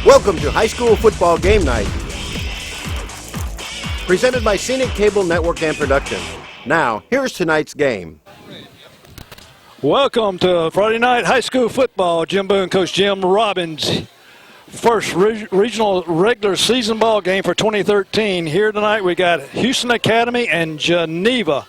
Welcome to High School Football Game Night, presented by Scenic Cable Network and Production. Now, here's tonight's game. Welcome to Friday night high school football. Jim Boone, Coach Jim Robbins. First regional regular season ball game for 2013. Here tonight we got Houston Academy and Geneva.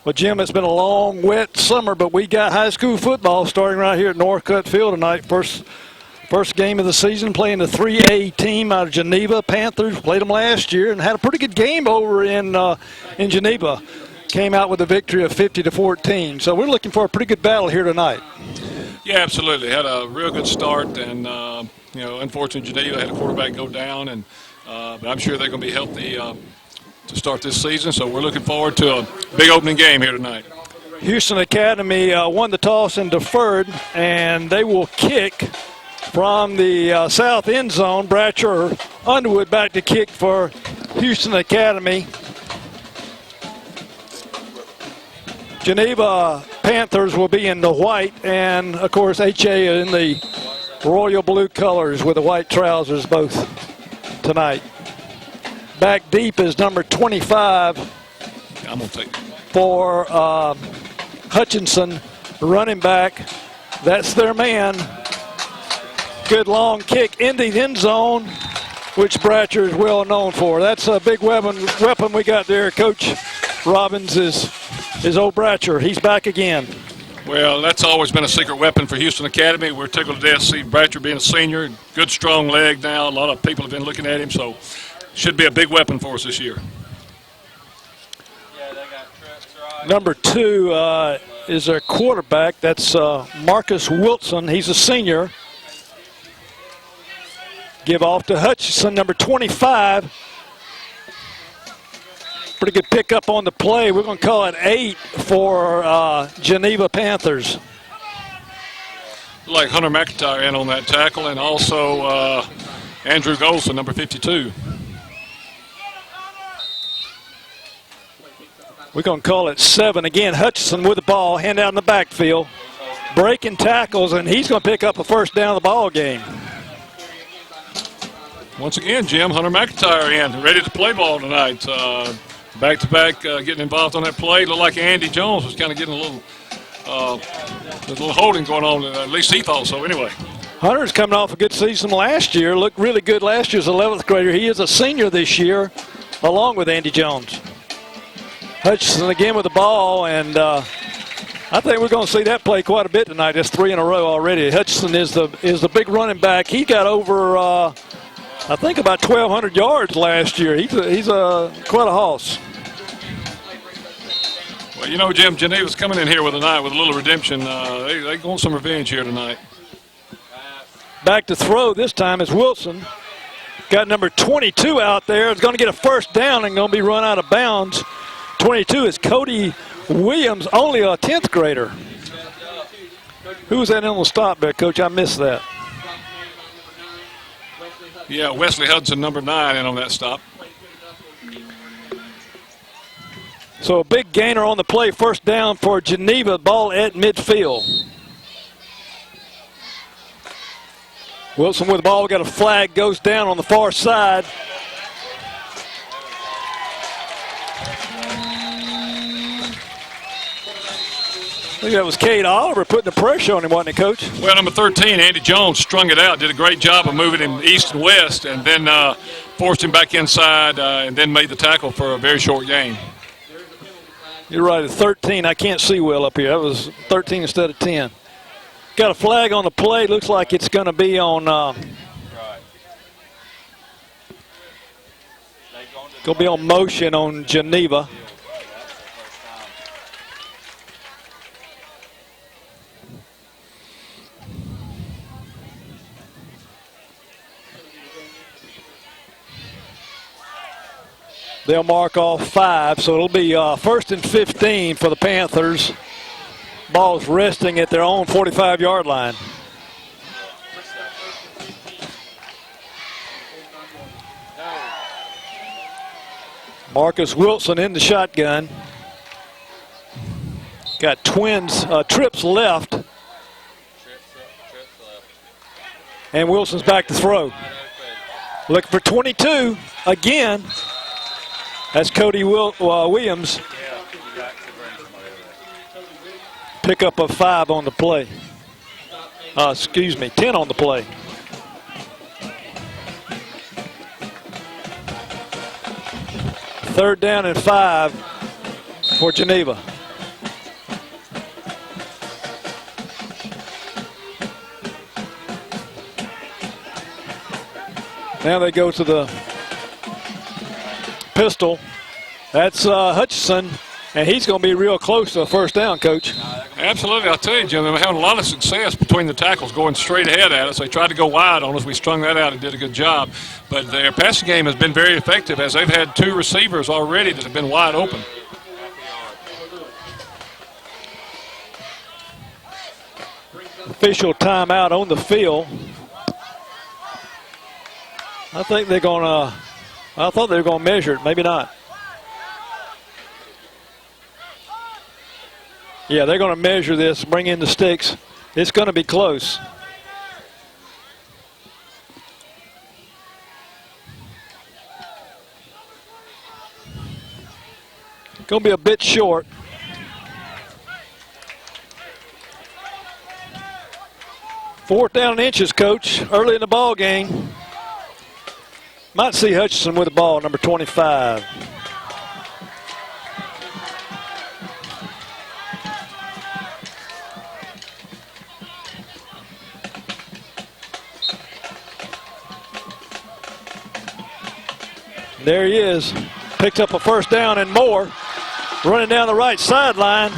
Well, Jim, it's been a long, wet summer, but we got high school football starting right here at Northcutt Field tonight. First game of the season, playing the 3A team out of Geneva. Panthers played them last year and had a pretty good game over in Geneva. Came out with a victory of 50-14. So we're looking for a pretty good battle here tonight. Yeah, absolutely. Had a real good start, and unfortunately, Geneva had a quarterback go down, and but I'm sure they're going to be healthy to start this season. So we're looking forward to a big opening game here tonight. Houston Academy won the toss and deferred, and they will kick from the south end zone. Bratcher or Underwood back to kick for Houston Academy. Geneva Panthers will be in the white, and of course HA in the royal blue colors with the white trousers both tonight. Back deep is number 25 I'm gonna take for Hutchinson, running back. That's their man. Good long kick in the end zone, which Bratcher is well known for. That's a big weapon we got there. Coach Robbins is old Bratcher. He's back again. Well, that's always been a secret weapon for Houston Academy. We're tickled to death to see Bratcher being a senior. Good, strong leg now. A lot of people have been looking at him, so should be a big weapon for us this year. Number 2 is their quarterback. That's Marcus Wilson. He's a senior. Give off to Hutchinson, number 25. Pretty good pickup on the play. We're going to call it 8 for Geneva Panthers. Like Hunter McIntyre in on that tackle, and also Andrew Golson, number 52. We're going to call it 7. Again, Hutchinson with the ball, hand out in the backfield. Breaking tackles, and he's going to pick up a first down of the ball game. Once again, Jim, Hunter McIntyre in, ready to play ball tonight. Back-to-back, getting involved on that play. Looked like Andy Jones was kind of getting a little holding going on. At least he thought so anyway. Hunter's coming off a good season last year. Looked really good last year as 11th grader. He is a senior this year, along with Andy Jones. Hutchinson again with the ball, and I think we're going to see that play quite a bit tonight. That's 3 in a row already. Hutchinson is the big running back. He got over, I think, about 1,200 yards last year. He's quite a hoss. Well, you know, Jim, Geneva's coming in here with a little redemption. They want some revenge here tonight. Back to throw this time is Wilson. Got number 22 out there. It's going to get a first down and going to be run out of bounds. 22 is Cody Williams, only a 10th grader. Who was that in the stop there, Coach? I missed that. Yeah, Wesley Hudson, number 9, in on that stop. So a big gainer on the play, first down for Geneva, ball at midfield. Wilson with the ball, got a flag, goes down on the far side. I think that was Cade Oliver putting the pressure on him, wasn't it, Coach? Well, number 13, Andy Jones, strung it out, did a great job of moving him east and west, and then forced him back inside and then made the tackle for a very short gain. You're right, at 13. I can't see well up here. That was 13 instead of 10. Got a flag on the play. Looks like it's going to be on motion on Geneva. They'll mark off 5, so it'll be 1st and 15 for the Panthers. Ball's resting at their own 45-yard line. Marcus Wilson in the shotgun. Got trips left. And Wilson's back to throw. Looking for 22 again. That's Cody Williams. Pick up a 5 on the play. 10 on the play. Third down and 5 for Geneva. Now they go to the pistol. That's Hutchinson, and he's going to be real close to a first down, Coach. Absolutely. I'll tell you, Jim, we're having a lot of success between the tackles going straight ahead at us. They tried to go wide on us. We strung that out and did a good job. But their passing game has been very effective as they've had 2 receivers already that have been wide open. Official timeout on the field. I think they're going to, I thought they were going to measure it. Maybe not. Yeah, they're going to measure this, bring in the sticks. It's going to be close. Going to be a bit short. Fourth down and inches, Coach, early in the ball game. Might see Hutchinson with the ball, number 25. There he is. Picked up a first down and more. Running down the right sideline.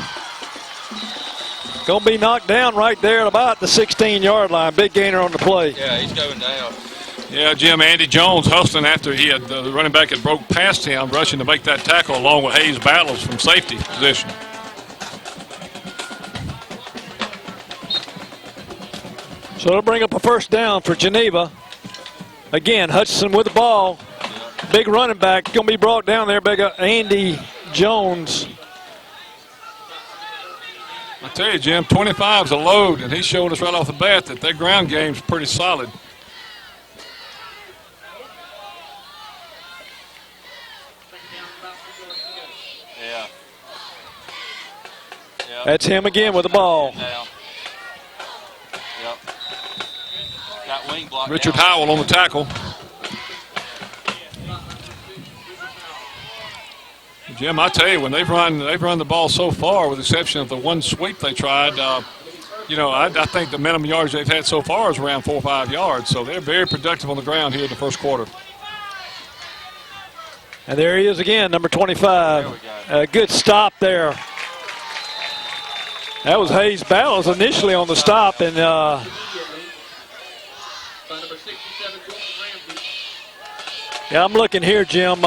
Going to be knocked down right there at about the 16-yard line. Big gainer on the play. Yeah, he's going down. Yeah, Jim, Andy Jones hustling after he had the running back had broke past him, rushing to make that tackle along with Hayes Battles from safety position. So it'll bring up a first down for Geneva. Again, Hutchinson with the ball. Big running back. Going to be brought down there. Big Andy Jones. I tell you, Jim, 25's a load, and he showed us right off the bat that their ground game's pretty solid. Yeah. That's him again with the ball. Yep. Got wing block. Richard Howell on the tackle. Jim, I tell you, when they've run the ball so far, with the exception of the one sweep they tried, I think the minimum yards they've had so far is around 4 or 5 yards. So they're very productive on the ground here in the first quarter. And there he is again, number 25. A good stop there. That was Hayes Battles initially on the stop, and yeah, I'm looking here, Jim.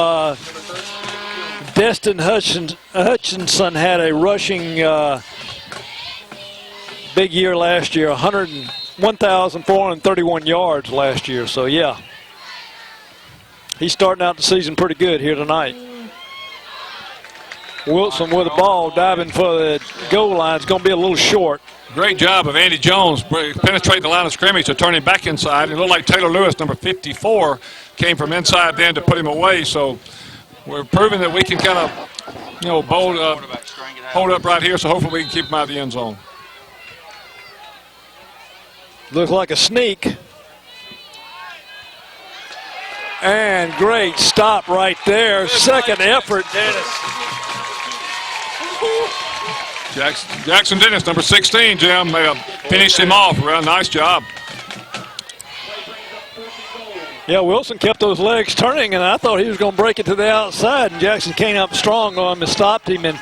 Destin Hutchinson had a rushing big year last year, 1,431 yards last year. So, yeah, he's starting out the season pretty good here tonight. Wilson with the ball, diving for the goal line. It's going to be a little short. Great job of Andy Jones penetrating the line of scrimmage to turn him back inside. It looked like Taylor Lewis, number 54, came from inside then to put him away. So we're proving that we can kind of, hold up right here. So hopefully we can keep him out of the end zone. Looks like a sneak. And great stop right there. Second effort. Jackson Dennis, number 16, Jim, finished him off. Well, nice job. Yeah, Wilson kept those legs turning, and I thought he was going to break it to the outside, and Jackson came up strong on him and stopped him, and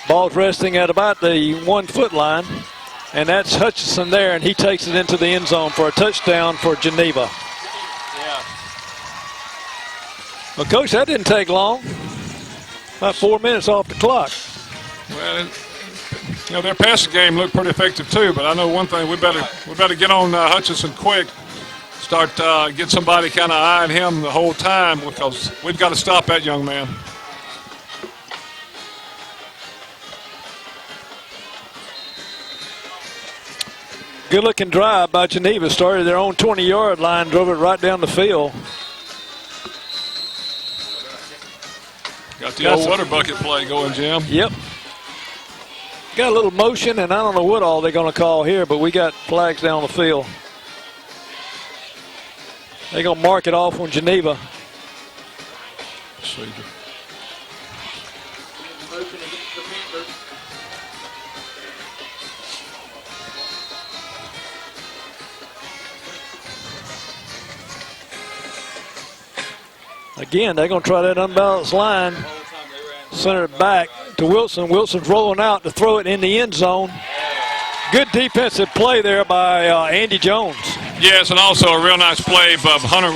ball's resting at about the 1 foot line, and that's Hutchinson there, and he takes it into the end zone for a touchdown for Geneva. Yeah. Well, Coach, that didn't take long. About 4 minutes off the clock. Well, their passing game looked pretty effective too. But I know one thing: we better get on Hutchinson quick. Start get somebody kind of eyeing him the whole time, because we've got to stop that young man. Good-looking drive by Geneva. Started their own 20-yard line, drove it right down the field. Got the old water bucket play going, Jim. Yep. Got a little motion, and I don't know what all they're going to call here, but we got flags down the field. They're going to mark it off on Geneva. Sweet. Again, they're going to try that unbalanced line. Center it back to Wilson. Wilson's rolling out to throw it in the end zone. Good defensive play there by Andy Jones. Yes, and also a real nice play by Hunter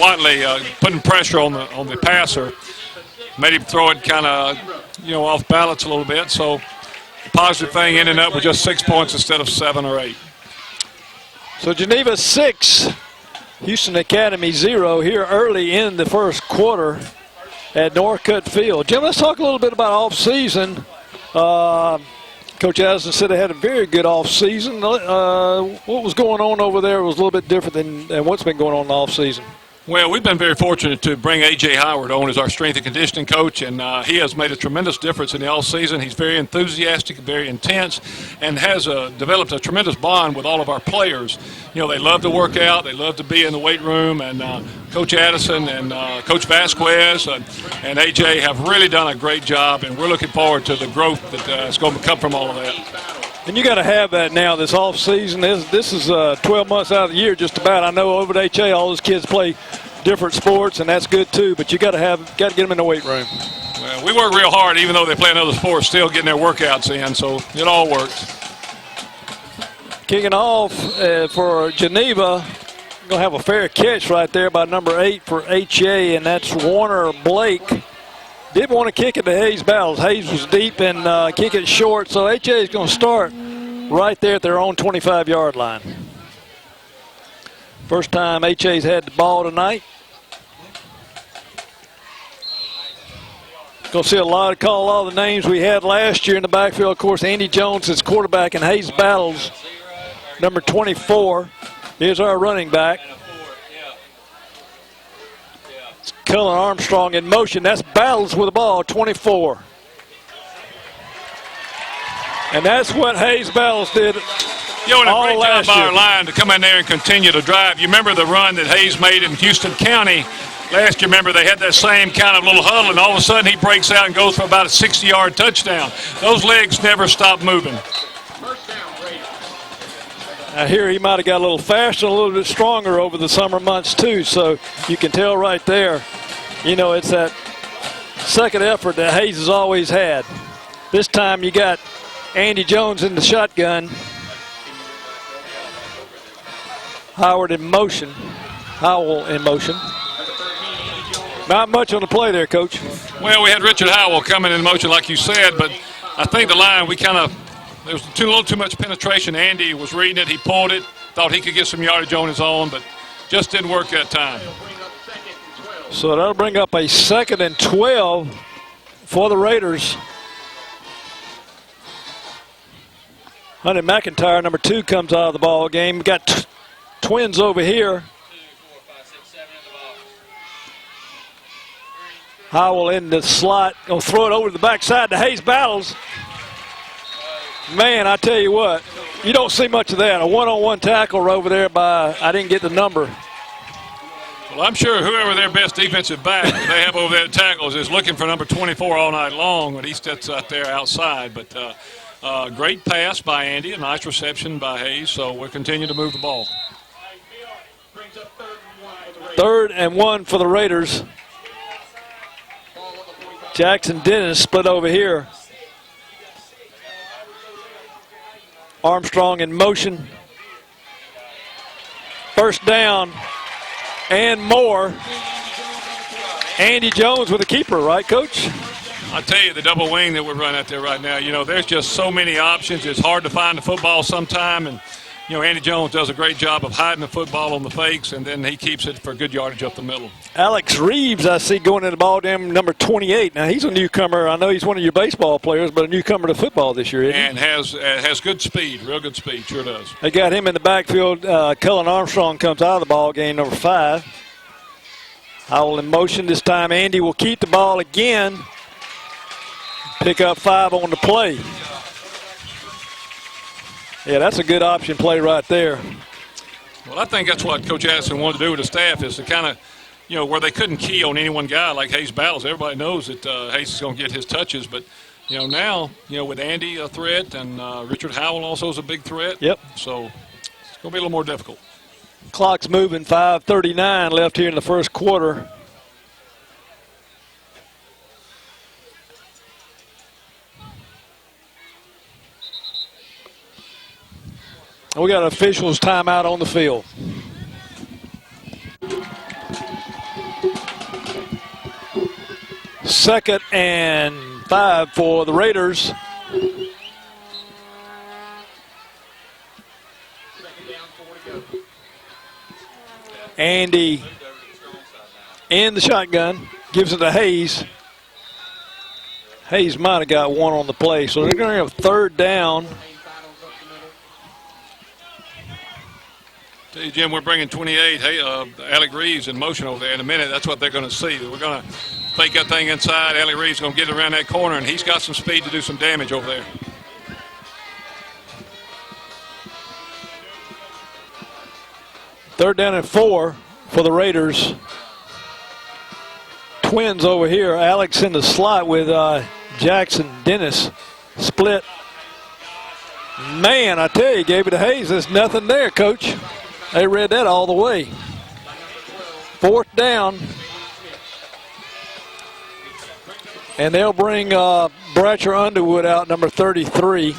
Watley putting pressure on the passer. Made him throw it kind of, off balance a little bit. So the positive thing ended up with just 6 points instead of 7 or 8. So Geneva 6, Houston Academy 0 here early in the first quarter at Northcutt Field. Jim, let's talk a little bit about off-season. Coach Addison said they had a very good off-season. What was going on over there was a little bit different than what's been going on in the off-season. Well, we've been very fortunate to bring A.J. Howard on as our strength and conditioning coach, and he has made a tremendous difference in the offseason. He's very enthusiastic, very intense, and has developed a tremendous bond with all of our players. They love to work out. They love to be in the weight room, and Coach Addison and Coach Vasquez and A.J. have really done a great job, and we're looking forward to the growth that is going to come from all of that. And you got to have that now, this off season. This is 12 months out of the year just about. I know over at HA all those kids play different sports, and that's good too, but you got to get them in the weight room. Well, we work real hard, even though they play another sport, still getting their workouts in, so it all works. Kicking off for Geneva, going to have a fair catch right there by number 8 for HA, and that's Warner Blake. Did want to kick it to Hayes Battles. Hayes was deep and kick it short, so HA is going to start right there at their own 25-yard line. First time HA's had the ball tonight. Going to see a lot of call all the names we had last year in the backfield. Of course, Andy Jones is quarterback and Hayes Battles, number 24. Here's our running back. Cullen Armstrong in motion. That's Battles with the ball, 24. And that's what Hayes Battles did. And a great job by year. our line to come in there and continue to drive. You remember the run that Hayes made in Houston County last year? Remember they had that same kind of little huddle, and all of a sudden he breaks out and goes for about a 60-yard touchdown. Those legs never stop moving. Now here he might have got a little faster and a little bit stronger over the summer months too, so you can tell right there, it's that second effort that Hayes has always had. This time you got Andy Jones in the shotgun. Howell in motion. Not much on the play there, Coach. Well, we had Richard Howell coming in motion like you said, but I think the line there was a little too much penetration. Andy was reading it. He pulled it. Thought he could get some yardage on his own, but just didn't work that time. So that'll bring up a 2nd and 12 for the Raiders. Hunter McIntyre, number 2, comes out of the ball game. We got twins over here. Howell in the slot. Gonna throw it over to the backside to Hayes Battles. Man, I tell you what, you don't see much of that. A one-on-one tackle over there by, I didn't get the number. Well, I'm sure whoever their best defensive back they have over there at tackles is looking for number 24 all night long when he steps out there outside. But great pass by Andy, a nice reception by Hayes, so we'll continue to move the ball. 3rd and 1 for the Raiders. Jackson Dennis split over here. Armstrong in motion. First down and more. Andy Jones with a keeper, right, Coach? I tell you, the double wing that we're running out there right now, there's just so many options. It's hard to find the football sometime, and, Andy Jones does a great job of hiding the football on the fakes, and then he keeps it for good yardage up the middle. Alex Reeves, I see going in the ball game, number 28. Now, he's a newcomer. I know he's one of your baseball players, but a newcomer to football this year, isn't he? And has good speed, real good speed, sure does. They got him in the backfield. Cullen Armstrong comes out of the ball game, number 5. Howell in motion this time. Andy will keep the ball again. Pick up 5 on the play. Yeah, that's a good option play right there. Well, I think that's what Coach Addison wanted to do with the staff, is to kind of, where they couldn't key on any one guy like Hayes Battles. Everybody knows that Hayes is going to get his touches, but now with Andy a threat, and Richard Howell also is a big threat. Yep. So it's going to be a little more difficult. Clock's moving. 5:39 left here in the first quarter. We got officials timeout on the field. Second and 5 for the Raiders. Andy in the shotgun, gives it to Hayes. Hayes might have got one on the play, so they're going to have third down. Tell you, Jim, we're bringing 28. Hey, Alec Reeves in motion over there in a minute. That's what they're going to see. We're going to fake that thing inside. Alec Reeves is going to get around that corner, and he's got some speed to do some damage over there. Third down and 4 for the Raiders. Twins over here. Alex in the slot with Jackson Dennis. Split. Man, I tell you, gave it to Hayes. There's nothing there, Coach. They read that all the way. Fourth down. And they'll bring Bratcher Underwood out, number 33.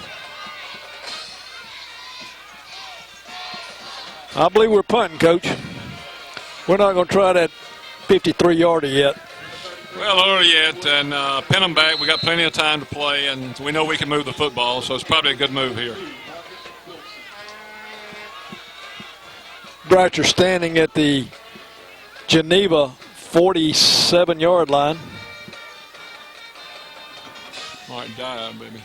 I believe we're punting, Coach. We're not going to try that 53-yarder yet. Well, early yet, and pin them back. We got plenty of time to play, and we know we can move the football, so it's probably a good move here. Bratcher standing at the Geneva 47-yard line. All right, dive, baby.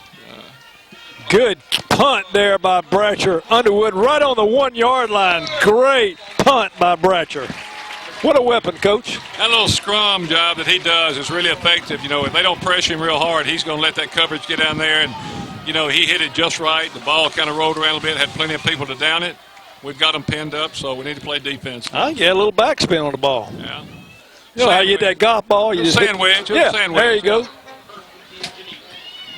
Good punt there by Bratcher Underwood, right on the 1-yard line. Great punt by Bratcher. What a weapon, Coach. That little scrum job that he does is really effective. If they don't pressure him real hard, he's going to let that coverage get down there. And, he hit it just right. The ball kind of rolled around a little bit, had plenty of people to down it. We've got them pinned up, so we need to play defense. I get a little backspin on the ball. Yeah. You know how you hit that golf ball? You just sandwich. Yeah, sandwich. there you go.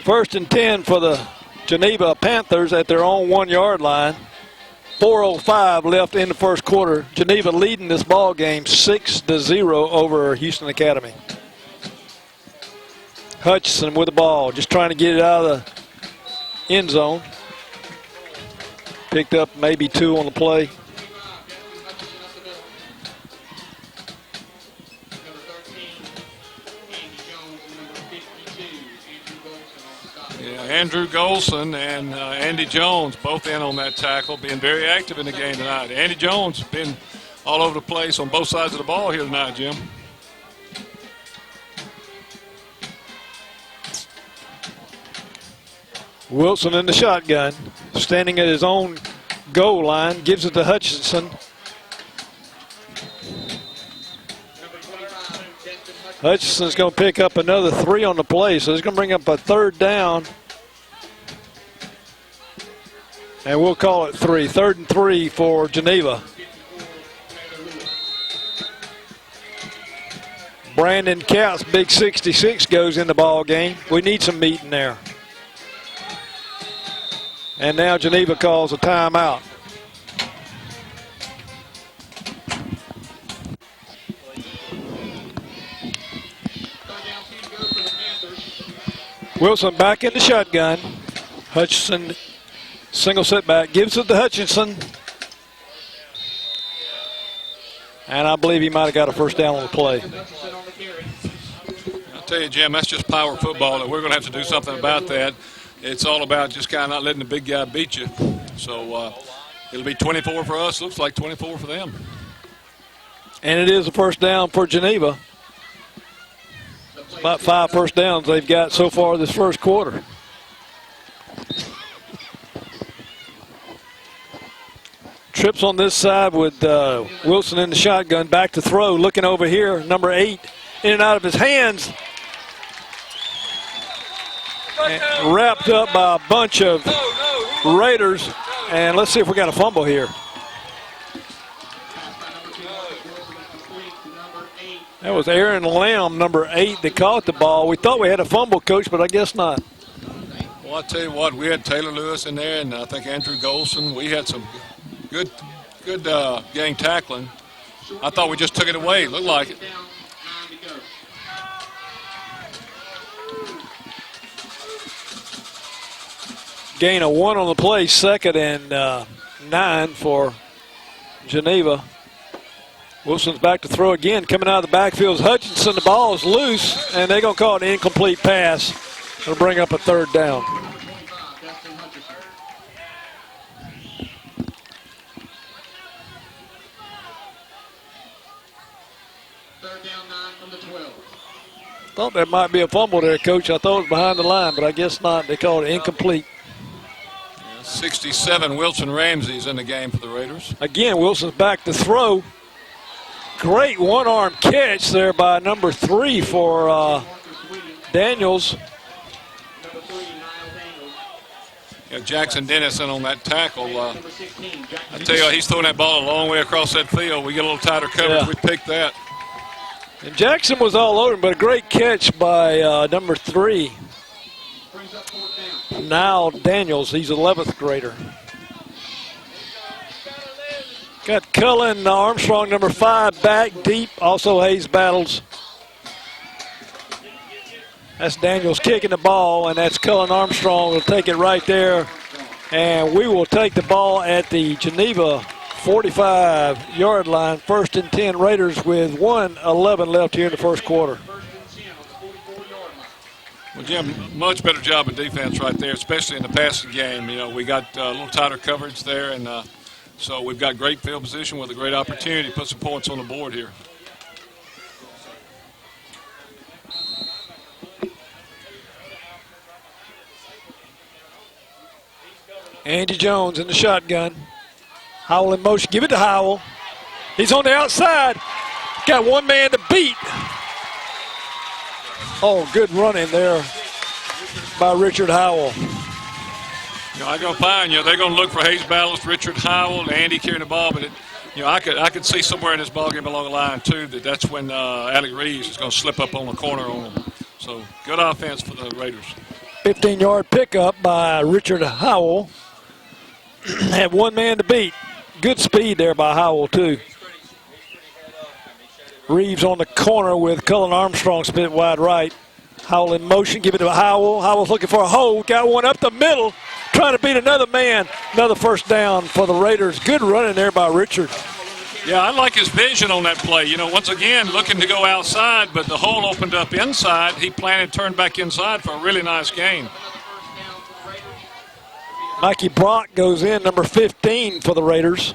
First and 10 for the Geneva Panthers at their own 1-yard line. 4:05 left in the first quarter. Geneva leading this ball game 6-0 over Houston Academy. Hutchinson with the ball, just trying to get it out of the end zone. Picked up maybe 2 on the play. Yeah, Andrew Golson and Andy Jones both in on that tackle, being very active in the game tonight. Andy Jones been all over the place on both sides of the ball here tonight, Jim. Wilson in the shotgun, standing at his own goal line, gives it to Hutchinson. Hutchinson's going to pick up another 3 on the play, so he's going to bring up a third down. And we'll call it 3. 3rd and 3 for Geneva. Brandon Couts, big 66, goes in the ball game. We need some meat in there. And now Geneva calls a timeout. Wilson back in the shotgun. Hutchinson, single setback, gives it to Hutchinson. And I believe he might have got a first down on the play. I'll tell you, Jim, that's just power football, and we're going to have to do something about that. It's all about just kind of not letting the big guy beat you. So, it'll be 24 for us. Looks like 24 for them. And it is a first down for Geneva. About 5 first downs they've got so far this first quarter. Trips on this side with Wilson in the shotgun. Back to throw. Looking over here. Number 8 in and out of his hands. And wrapped up by a bunch of Raiders. And let's see if we got a fumble here. That was Aaron Lamb, number 8, that caught the ball. We thought we had a fumble, Coach, but I guess not. Well, I'll tell you what, we had Taylor Lewis in there, and I think Andrew Golson. We had some good gang tackling. I thought we just took it away. Looked like it. Gain of 1 on the play, 2nd and 9 for Geneva. Wilson's back to throw again. Coming out of the backfield is Hutchinson. The ball is loose, and they're going to call it an incomplete pass. It'll bring up a 3rd down. Thought there might be a fumble there, Coach. I thought it was behind the line, but I guess not. They called it incomplete. 67, Wilson Ramsey's in the game for the Raiders. Again, Wilson's back to throw. Great one-arm catch there by number 3 for Daniels. Yeah, Jackson Dennison on that tackle. I tell you, he's throwing that ball a long way across that field. We get a little tighter coverage, we pick that. And Jackson was all over him, but a great catch by number 3. Now Daniels, he's 11th grader. Got Cullen Armstrong, number 5, back deep. Also Hayes battles. That's Daniels kicking the ball, and that's Cullen Armstrong will take it right there. And we will take the ball at the Geneva 45-yard line. 1st and 10 Raiders with 1:11 left here in the first quarter. Well, Jim, much better job of defense right there, especially in the passing game. You know, we got a little tighter coverage there, and so we've got great field position with a great opportunity to put some points on the board here. Andy Jones in the shotgun. Howell in motion. Give it to Howell. He's on the outside. Got one man to beat. Oh, good running there by Richard Howell. You know, I'm going to find, they're going to look for Hayes Battles, Richard Howell, and Andy carrying the ball, but I could see somewhere in this ball game along the line too that's when Alec Reeves is going to slip up on the corner on him. So good offense for the Raiders. 15-yard pickup by Richard Howell. Had one man to beat. Good speed there by Howell too. Reeves on the corner with Cullen Armstrong split wide right. Howell in motion, give it to Howell. Howell's looking for a hold, got one up the middle, trying to beat another man. Another first down for the Raiders. Good running there by Richard. Yeah, I like his vision on that play. Once again, looking to go outside, but the hole opened up inside. He planted, turned back inside for a really nice gain. Mikey Brock goes in, number 15 for the Raiders.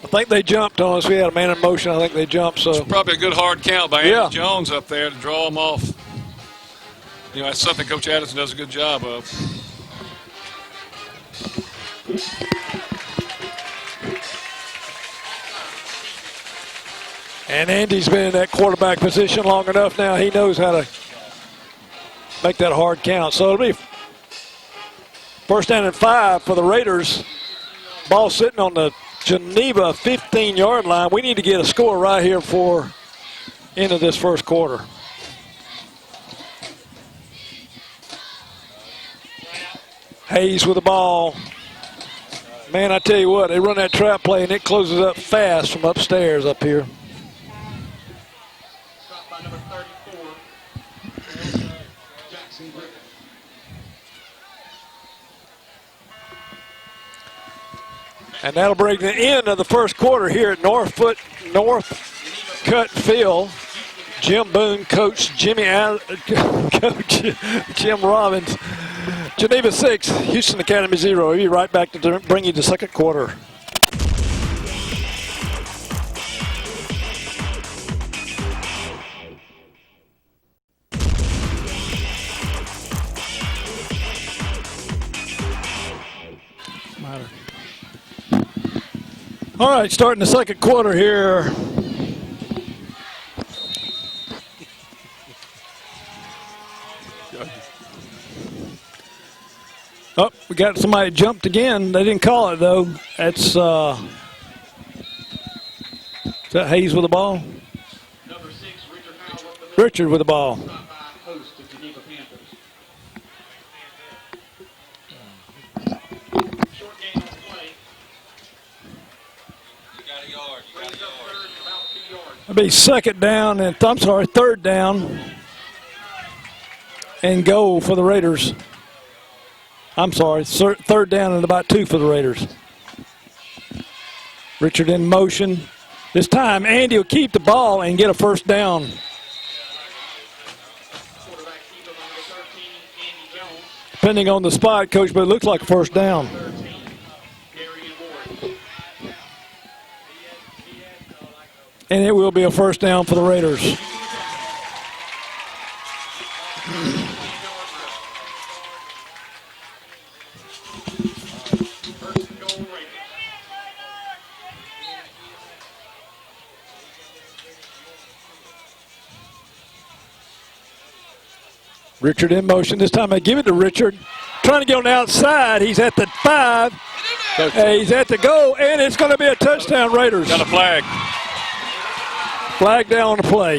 I think they jumped on us. We had a man in motion. I think they jumped. So it's probably a good hard count by Andy Jones up there to draw them off. That's something Coach Addison does a good job of. And Andy's been in that quarterback position long enough now. He knows how to make that hard count. So it'll be 1st down and 5 for the Raiders. Ball sitting on the Geneva 15-yard line. We need to get a score right here for end of this first quarter. Hayes with the ball. Man, I tell you what, they run that trap play and it closes up fast from upstairs up here. And that'll bring the end of the first quarter here at North Cut Field. Jim Boone, Coach Jim Robbins. Geneva 6, Houston Academy 0. We'll be right back to bring you the second quarter. All right, starting the second quarter here. Oh, we got somebody jumped again. They didn't call it, though. That's, is that Hayes with the ball? Number 6, Richard with the ball. host of Geneva Panthers. Short game on the play. You got a yard. You got a yard. About 2 yards. It'll be second down, and I'm sorry, third down. And goal for the Raiders. I'm sorry, third down and about 2 for the Raiders. Richard in motion. This time, Andy will keep the ball and get a first down. Quarterback keeper number 13, Andy Jones. Depending on the spot, Coach, but it looks like a first down. 13, Gary Ward. And it will be a first down for the Raiders. First and goal, Raiders. Richard in motion. This time I give it to Richard. Trying to get on the outside. He's at the 5. He's at the goal, and it's going to be a touchdown, Raiders. Got a flag. Flag down on the play.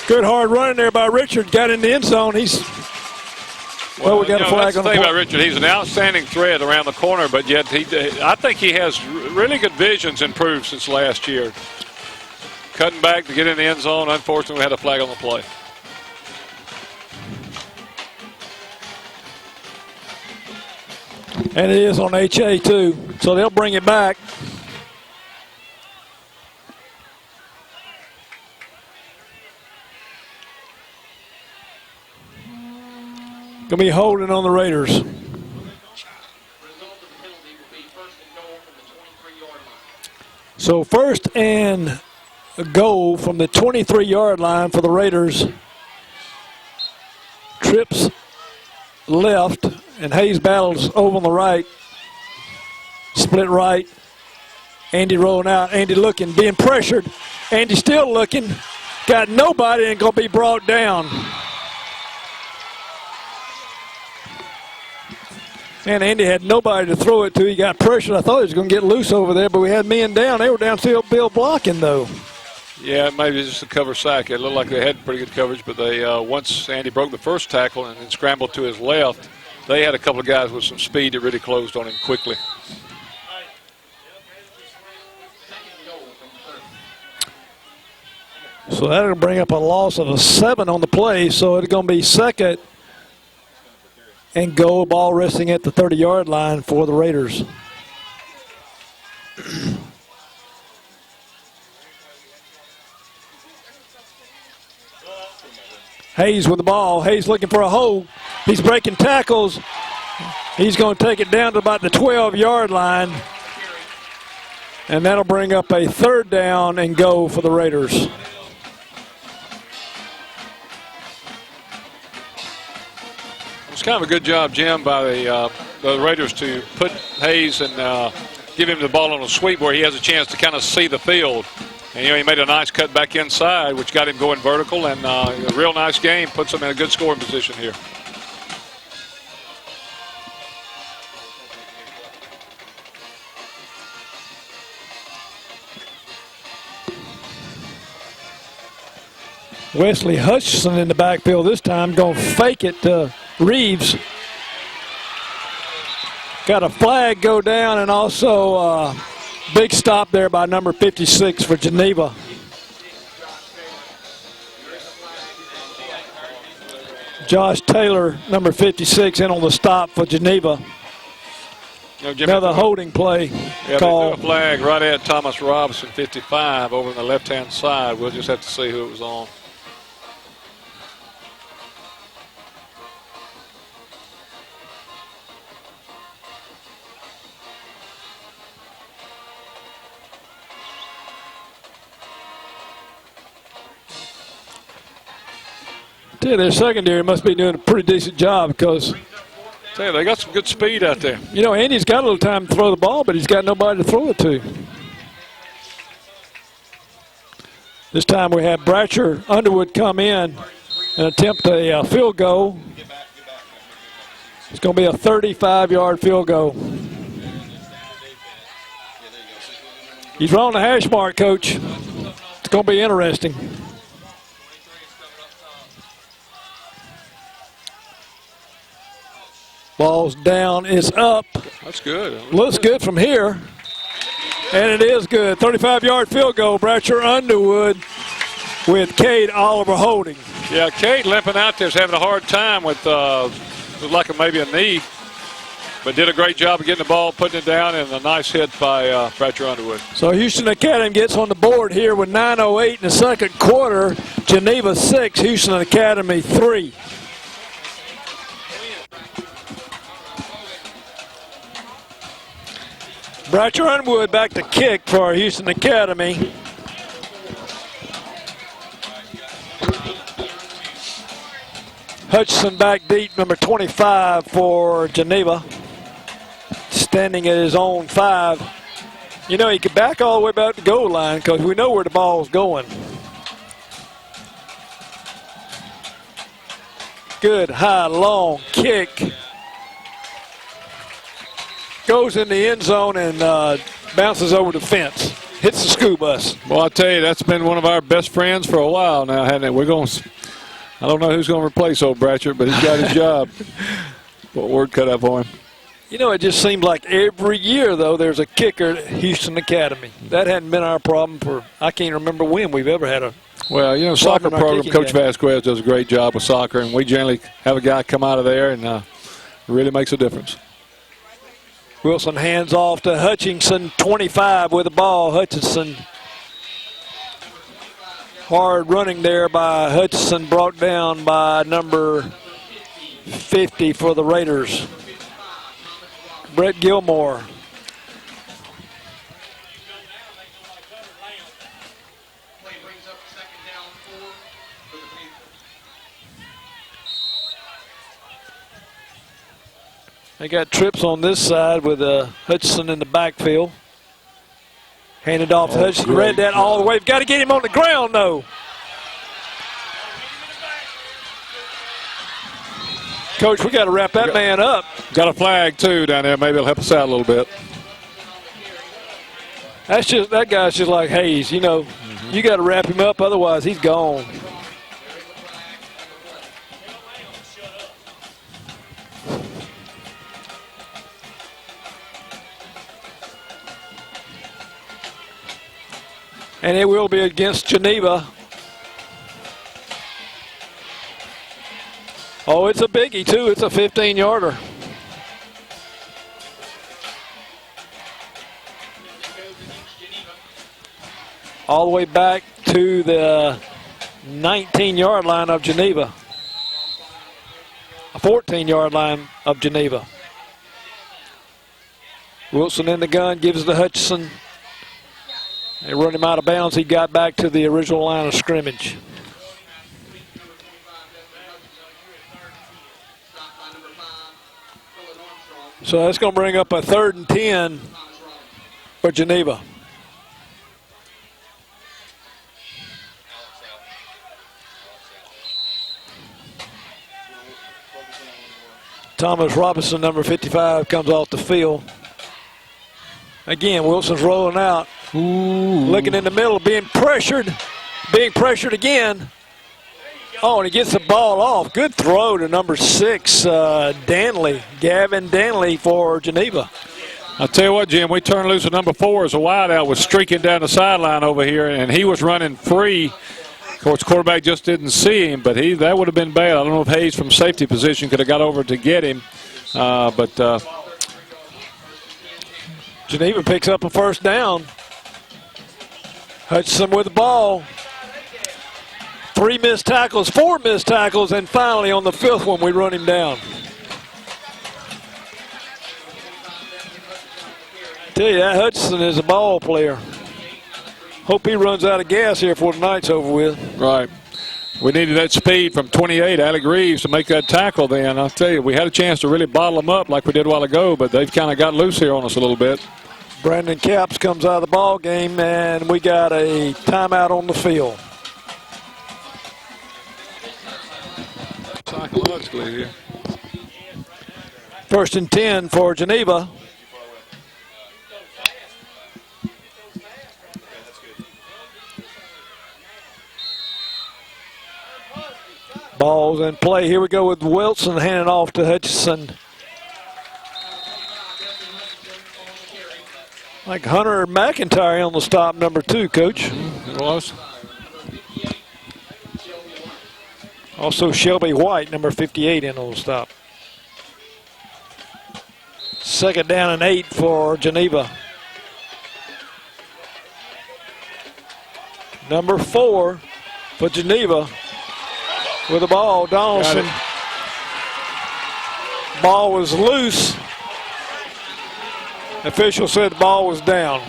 Good hard running there by Richard. Got in the end zone. We got a flag that's on the the thing play. about Richard. He's an outstanding threat around the corner, but yet I think he has really good vision's improved since last year. Cutting back to get in the end zone. Unfortunately, we had a flag on the play. And it is on HA too, so they'll bring it back. Gonna be holding on the Raiders. Result of the penalty will be first and goal from the 23-yard line. So first and goal from the 23-yard line for the Raiders. Trips left, and Hayes battles over on the right. Split right. Andy rolling out. Andy looking, being pressured. Andy still looking. Got nobody and going to be brought down. And Andy had nobody to throw it to. He got pressured. I thought he was going to get loose over there, but we had men down. They were downfield blocking, though. Yeah, maybe just a cover sack. It looked like they had pretty good coverage, but they once Andy broke the first tackle and then scrambled to his left, they had a couple of guys with some speed that really closed on him quickly. So that'll bring up a loss of a 7 on the play. So it's going to be second and goal, ball resting at the 30-yard line for the Raiders. Hayes with the ball. Hayes looking for a hole. He's breaking tackles. He's going to take it down to about the 12-yard line. And that'll bring up a third down and go for the Raiders. It's kind of a good job, Jim, by the Raiders to put Hayes and give him the ball on a sweep where he has a chance to kind of see the field. And, he made a nice cut back inside, which got him going vertical, and a real nice game, puts him in a good scoring position here. Wesley Hutchinson in the backfield this time, going to fake it to Reeves. Got a flag go down, and also a big stop there by number 56 for Geneva. Josh Taylor, number 56, in on the stop for Geneva. Another holding play Yeah, call. they threw a flag right at Thomas Robinson, 55, over on the left-hand side. We'll just have to see who it was on. Their secondary must be doing a pretty decent job because, Tell you, they got some good speed out there. you know, Andy's got a little time to throw the ball, but he's got nobody to throw it to. This time we have Bratcher Underwood come in and attempt a field goal. It's going to be a 35-yard field goal. He's on the hash mark, Coach. It's going to be interesting. Ball's down, it's up. That's good. Looks good from here. And it is good. 35-yard field goal. Bratcher Underwood with Cade Oliver holding. Yeah, Cade limping out there is having a hard time with looked like maybe a knee, but did a great job of getting the ball, putting it down, and a nice hit by Bratcher Underwood. So Houston Academy gets on the board here with 9:08 in the second quarter. Geneva 6, Houston Academy 3. Bratcher Underwood back to kick for Houston Academy. Hutchinson back deep, number 25 for Geneva. Standing at his own 5. You know, he could back all the way back to the goal line because we know where the ball's going. Good high, long kick. Goes in the end zone and bounces over the fence. Hits the school bus. Well, I tell you, that's been one of our best friends for a while now, hasn't it? We're going. I don't know who's going to replace old Bratcher, but he's got his job. What word cut up for him? You know, it just seems like every year, though, there's a kicker at Houston Academy. That hadn't been our problem for, I can't remember when we've ever had a. Well, you know, soccer in our program, kicking Coach game. Vasquez does a great job with soccer, and we generally have a guy come out of there, and it really makes a difference. Wilson hands off to Hutchinson, 25 with the ball. Hutchinson. Hard running there by Hutchinson, brought down by number 50 for the Raiders. Brett Gilmore. Play brings up second down 4 for the Panthers. They got trips on this side with Hutchinson in the backfield. Handed off to Hutchinson. great. Read that all the way. We've got to get him on the ground, though. Coach, we got to wrap that man up. Got a flag, too, down there. Maybe it'll help us out a little bit. That's just, that guy's just like Hayes. You know, you got to wrap him up, otherwise he's gone. And it will be against Geneva. Oh, it's a biggie, too. It's a 15-yarder. All the way back to the 19-yard line of Geneva. A 14-yard line of Geneva. Wilson in the gun, gives it to Hutchinson. They run him out of bounds. He got back to the original line of scrimmage. So that's going to bring up a 3rd and 10 for Geneva. Thomas Robinson, number 55, comes off the field. Again, Wilson's rolling out. Looking in the middle, being pressured again. Oh, and he gets the ball off. Good throw to number 6, Danley, Gavin Danley for Geneva. I'll tell you what, Jim, we turned loose at number 4 as a wideout was streaking down the sideline over here, and he was running free. Of course, quarterback just didn't see him, but that would have been bad. I don't know if Hayes from safety position could have got over to get him, but Geneva picks up a first down. Hutchinson with the ball. 3 missed tackles, 4 missed tackles, and finally on the 5th one we run him down. Tell you that Hutchinson is a ball player. Hope he runs out of gas here before the night's over with. Right. We needed that speed from 28, Alec Reeves, to make that tackle then. I'll tell you, we had a chance to really bottle them up like we did a while ago, but they've kind of got loose here on us a little bit. Brandon Capps comes out of the ball game, and we got a timeout on the field. Psychologically here. 1st and 10 for Geneva. Ball's in play. Here we go with Wilson handing off to Hutchinson. Like Hunter McIntyre on the stop, number 2, Coach. It was. Also Shelby White, number 58, in on the stop. 2nd down and 8 for Geneva. Number 4 for Geneva with the ball. Donaldson. Ball was loose. Official said the ball was down.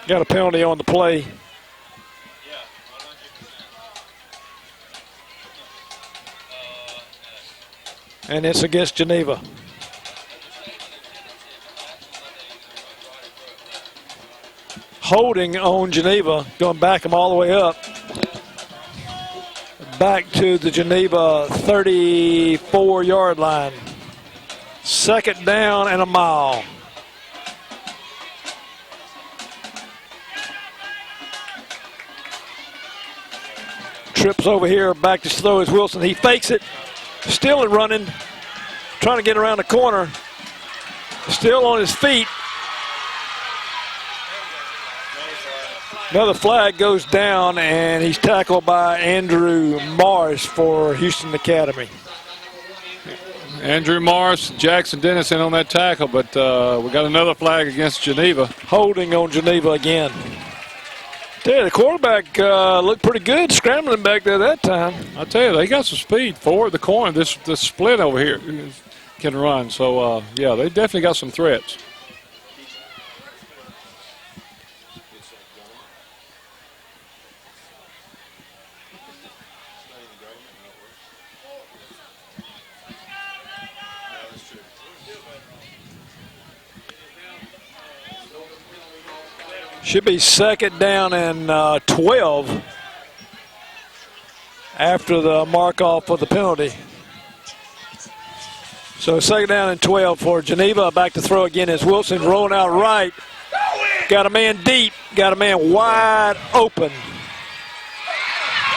Got a penalty on the play. And it's against Geneva. Holding on Geneva, going back them all the way up. Back to the Geneva 34-yard line. 2nd down and a mile. Trips over here, back to throw is Wilson. He fakes it, still in running, trying to get around the corner. Still on his feet. Another flag goes down, and he's tackled by Andrew Morris for Houston Academy. Andrew Morris, Jackson Dennison on that tackle, but we got another flag against Geneva. Holding on Geneva again. Yeah, the quarterback looked pretty good scrambling back there that time. I tell you, they got some speed forward the corner. This split over here can run. So, yeah, they definitely got some threats. Should be 2nd down and 12 after the mark off for the penalty. So 2nd down and 12 for Geneva. Back to throw again is Wilson rolling out right. Got a man deep, got a man wide open.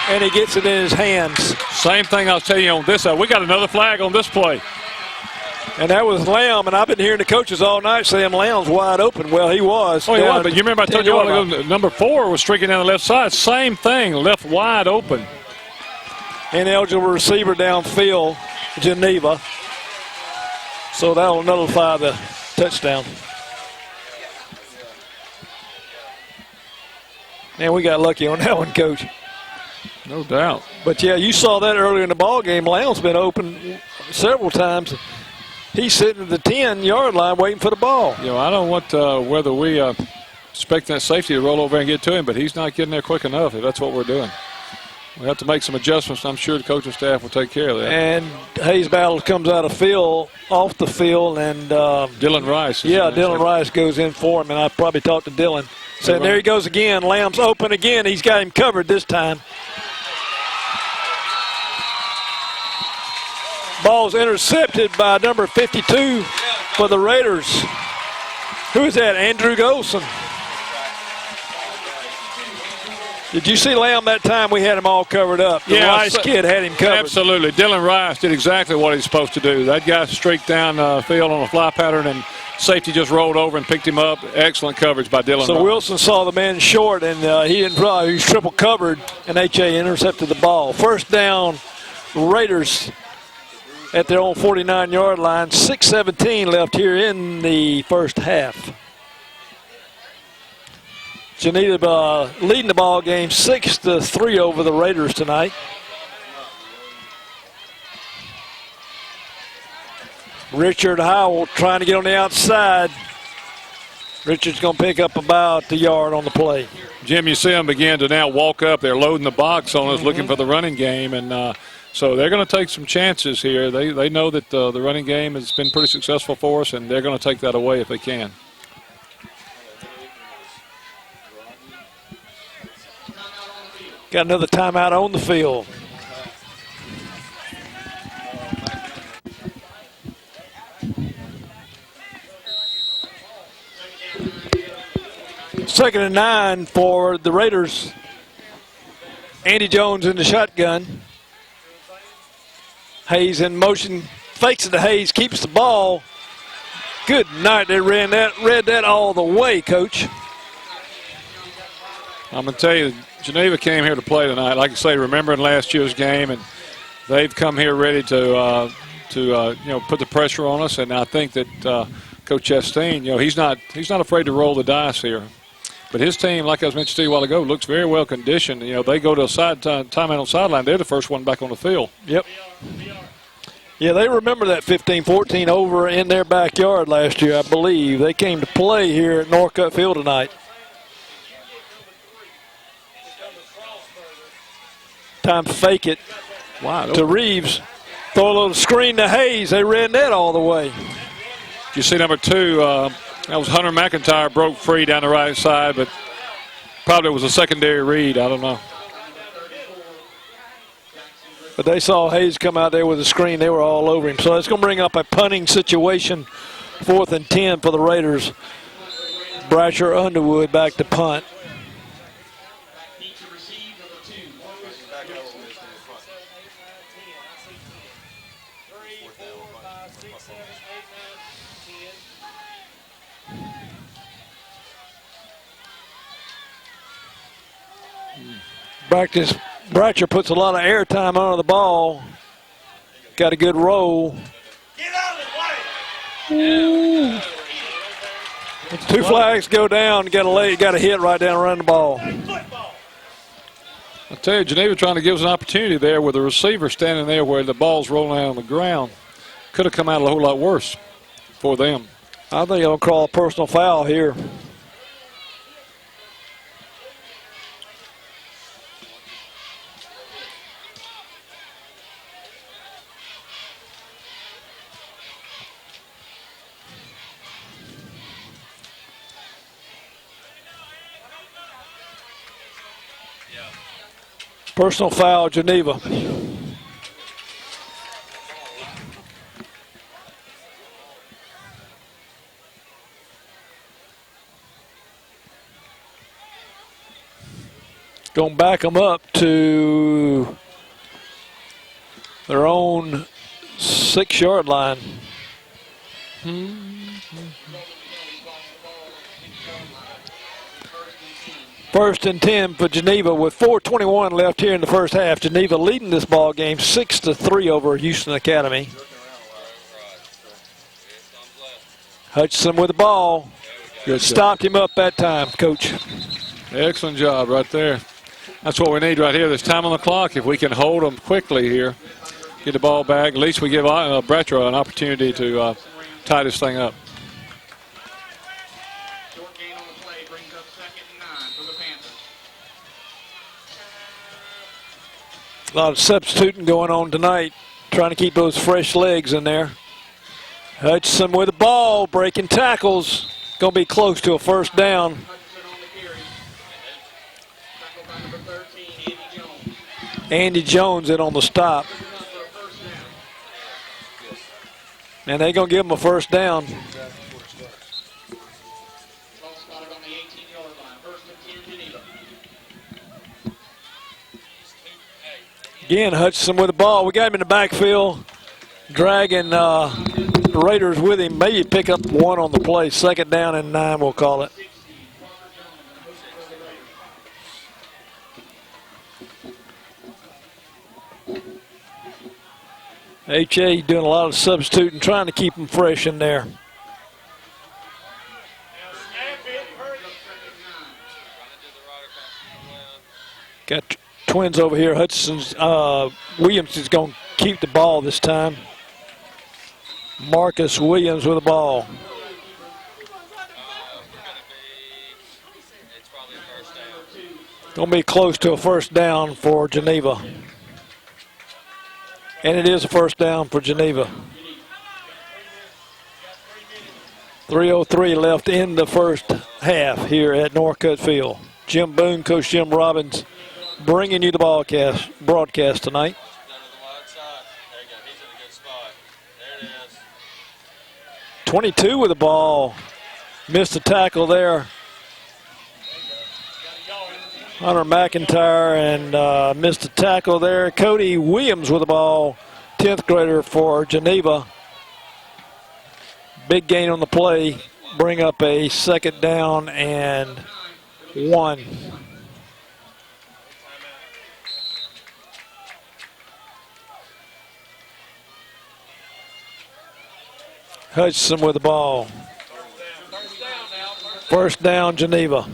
And he gets it in his hands. Same thing I was telling you on this side. We got another flag on this play. And that was Lamb, and I've been hearing the coaches all night saying Lamb's wide open. Well, he was. Oh, he was, but you remember I told you a while ago, number 4 was streaking down the left side. Same thing, left wide open. Ineligible receiver downfield, Geneva. So that'll nullify the touchdown. Man, we got lucky on that one, Coach. No doubt. But, yeah, you saw that earlier in the ball game. Lamb's been open several times. He's sitting at the 10-yard line waiting for the ball. You know, I don't want whether we expect that safety to roll over and get to him, but he's not getting there quick enough if that's what we're doing. We have to make some adjustments. I'm sure the coaching staff will take care of that. And Hayes Battle comes out of field, off the field, and Dylan Rice. Yeah, Dylan Rice goes in for him, and I probably talked to Dylan. Saying there he goes again. Lamb's open again. He's got him covered this time. Ball's intercepted by number 52 for the Raiders. Who is that? Andrew Golson. Did you see Lamb that time? We had him all covered up. The Rice kid had him covered. Absolutely. Dylan Rice did exactly what he's supposed to do. That guy streaked down field on a fly pattern, and safety just rolled over and picked him up. Excellent coverage by Dylan So Rice. Wilson saw the man short, and he didn't probably. He was triple covered, and H.A. intercepted the ball. First down, Raiders at their own 49-yard line. 6:17 left here in the first half. Geneva leading the ball game 6-3 over the Raiders tonight. Richard Howell trying to get on the outside. Richard's going to pick up about the yard on the play. Jim, you see them begin to now walk up. They're loading the box on us, looking for the running game, and so they're going to take some chances here. They know that the running game has been pretty successful for us, and they're going to take that away if they can. Got another timeout on the field. Second and 9 for the Raiders. Andy Jones in the shotgun. Hayes in motion, fakes it to Hayes, keeps the ball. Good night, they read that all the way, Coach. I'm going to tell you, Geneva came here to play tonight. Like I say, remembering last year's game, and they've come here ready to put the pressure on us. And I think that Coach Chastain, he's not afraid to roll the dice here. But his team, like I was mentioning to you a while ago, looks very well conditioned. They go to a timeout on sideline. They're the first one back on the field. Yep. Yeah, they remember that 15-14 over in their backyard last year, I believe. They came to play here at Norcutt Field tonight. Time to fake it. Wow. To Reeves. Throw a little screen to Hayes. They ran that all the way. You see number 2, that was Hunter McIntyre, broke free down the right side, but probably was a secondary read. I don't know. But they saw Hayes come out there with a screen. They were all over him. So it's going to bring up a punting situation. 4th and 10 for the Raiders. Bratcher Underwood back to punt. Bratcher puts a lot of air time on the ball. Got a good roll. Get out of the way. 2 flags go down. Got a hit right down around the ball. I tell you, Geneva trying to give us an opportunity there with the receiver standing there where the ball's rolling out on the ground. Could have come out a whole lot worse for them. I think they'll call a personal foul here. Personal foul, Geneva. Going to back them up to their own 6-yard line. First and 10 for Geneva with 4:21 left here in the first half. Geneva leading this ball game 6-3 over Houston Academy. Hutchinson with the ball. Good Stopped him up that time, Coach. Excellent job right there. That's what we need right here. There's time on the clock. If we can hold them quickly here, get the ball back, at least we give Bratcher an opportunity to tie this thing up. Short gain on the play brings up 2nd and 9 for the Panthers. A lot of substituting going on tonight, trying to keep those fresh legs in there. Hutchinson with the ball, breaking tackles. Going to be close to a first down. Hutchinson on the carry. Tackled by number 13, Andy Jones. Andy Jones in on the stop. For a first down. And they're going to give him a first down. Ball spotted on the 18-yard line. First and 10, Geneva. Again, Hutchinson with the ball. We got him in the backfield, dragging the Raiders with him. Maybe pick up one on the play. 2nd down and 9, we'll call it. H.A. doing a lot of substituting, trying to keep them fresh in there. Got twins over here. Hutchinson's, Williams is going to keep the ball this time. Marcus Williams with the ball. Going to be close to a 1st down for Geneva. And it is a 1st down for Geneva. 3:03 left in the first half here at Northcutt Field. Jim Boone, Coach Jim Robbins, bringing you the broadcast tonight. 22 with the ball. Missed the tackle there. Hunter McIntyre and missed the tackle there. Cody Williams with the ball, 10th grader for Geneva. Big gain on the play. Bring up a 2nd down and 1. Hutchinson with the ball. 1st down, Geneva.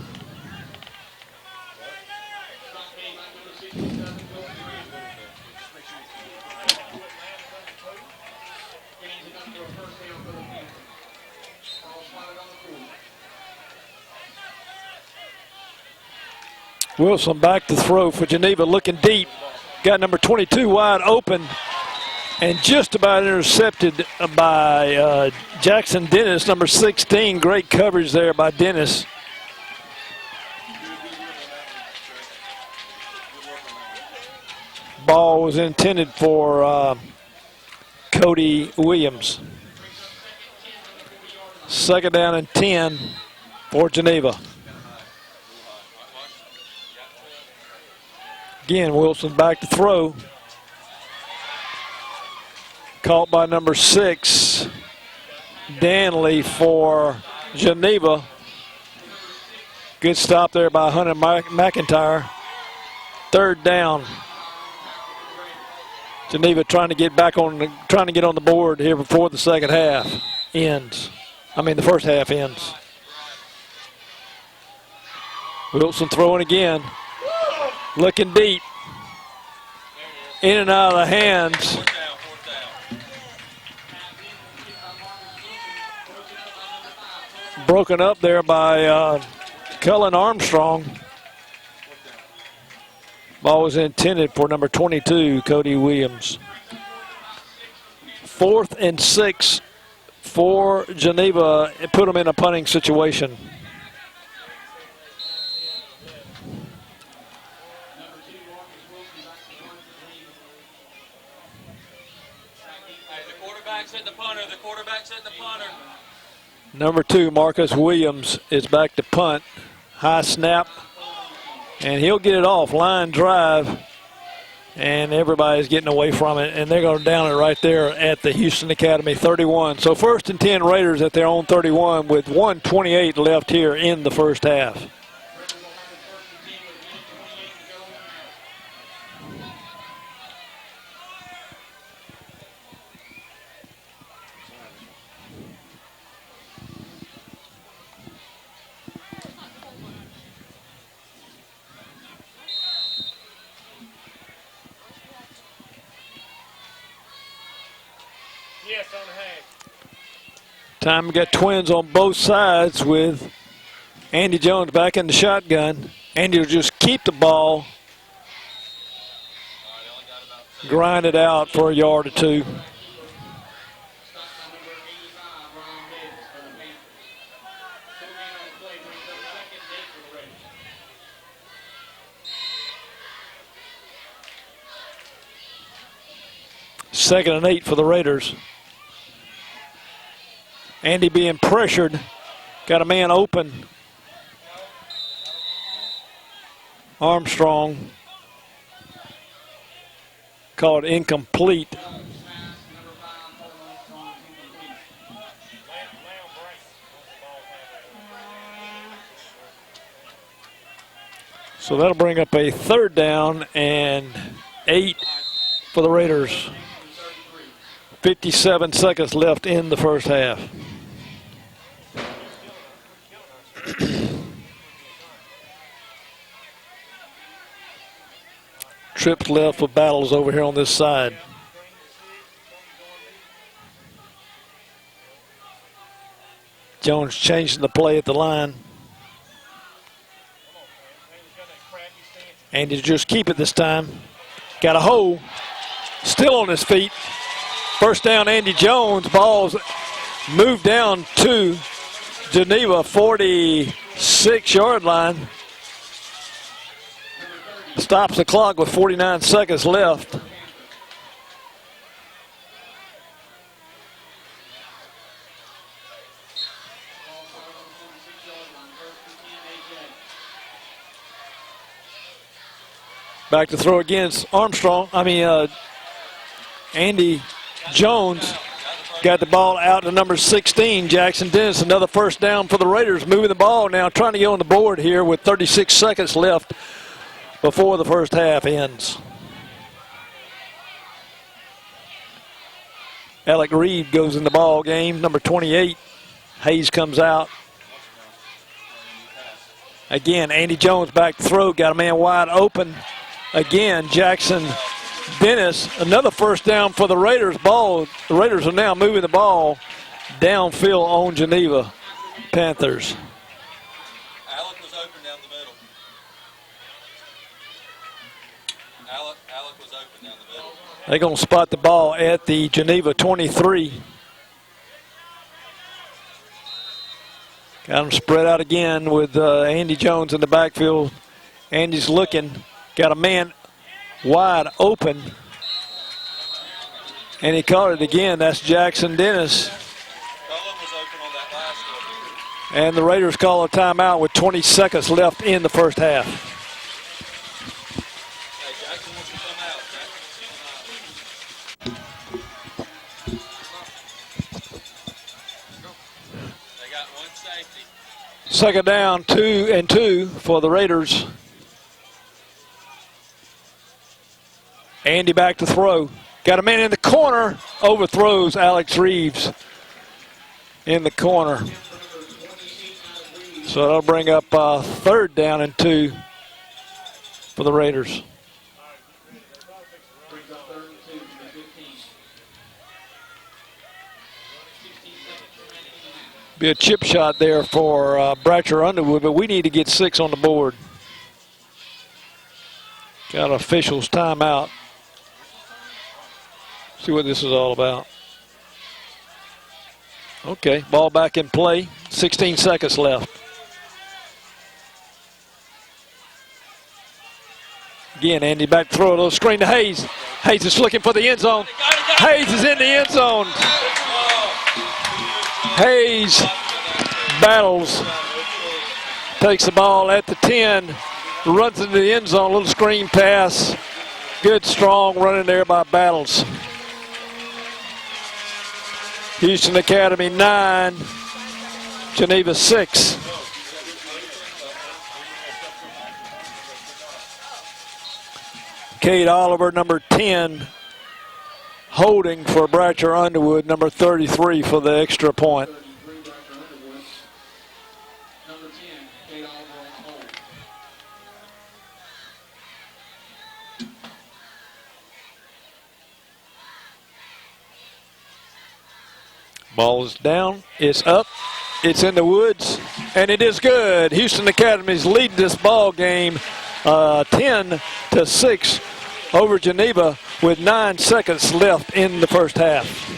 Wilson back to throw for Geneva, looking deep. Got number 22 wide open and just about intercepted by Jackson Dennis, number 16. Great coverage there by Dennis. Ball was intended for Cody Williams. 2nd down and 10 for Geneva. Again, Wilson back to throw. Caught by number 6, Danley for Geneva. Good stop there by Hunter McIntyre. 3rd down. Geneva trying to get back on, trying to get on the board here before the second half ends. The first half ends. Wilson throwing again. Looking deep. In and out of the hands. Broken up there by Cullen Armstrong. Ball was intended for number 22, Cody Williams. 4th and 6 for Geneva. It put them in a punting situation. The quarterback's at the punter. Number 2, Marcus Williams, is back to punt. High snap. And he'll get it off. Line drive. And everybody's getting away from it. And they're going to down it right there at the Houston Academy 31. So 1st and 10 Raiders at their own 31 with 1:28 left here in the first half. Time we got twins on both sides with Andy Jones back in the shotgun. Andy will just keep the ball, grind it out for a yard or 2. Second and 8 for the Raiders. Andy being pressured. Got a man open. Armstrong. Called incomplete. So that'll bring up a 3rd down and 8 for the Raiders. 57 seconds left in the first half. Trips left for Battles over here on this side. Jones changing the play at the line. And to just keep it this time. Got a hole. Still on his feet. First down, Andy Jones. Ball's moved down to Geneva, 46-yard line. Stops the clock with 49 seconds left. Back to throw against Andy Jones got the ball out to number 16, Jackson Dennis. Another first down for the Raiders, moving the ball now, trying to get on the board here with 36 seconds left before the first half ends. Alec Reed goes in the ball game, number 28. Hayes comes out. Again, Andy Jones back to throw, got a man wide open. Again, Jackson Dennis, another first down for the Raiders. The Raiders are now moving the ball downfield on Geneva Panthers. Alec was open down the middle. Alec was open down the middle. They're going to spot the ball at the Geneva 23. Got them spread out again with Andy Jones in the backfield. Andy's looking. Got a man wide open. And he caught it again. That's Jackson Dennis. And the Raiders call a timeout with 20 seconds left in the first half. They got one safety. Second down, 2 and 2 for the Raiders. Andy back to throw. Got a man in the corner. Overthrows Alex Reeves in the corner. So that'll bring up 3rd down and 2 for the Raiders. Be a chip shot there for Bratcher Underwood, but we need to get 6 on the board. Got officials timeout. See what this is all about. Okay, ball back in play. 16 seconds left. Again, Andy back to throw a little screen to Hayes. Hayes is looking for the end zone. Hayes is in the end zone. Hayes battles. Takes the ball at the 10. Runs into the end zone. A little screen pass. Good, strong running there by Battles. Houston Academy 9, Geneva 6. Cade Oliver, number 10, holding for Bratcher Underwood, number 33 for the extra point. Ball is down, it's up, it's in the woods, and it is good. Houston Academy's leading this ball game 10-6 over Geneva with 9 seconds left in the first half.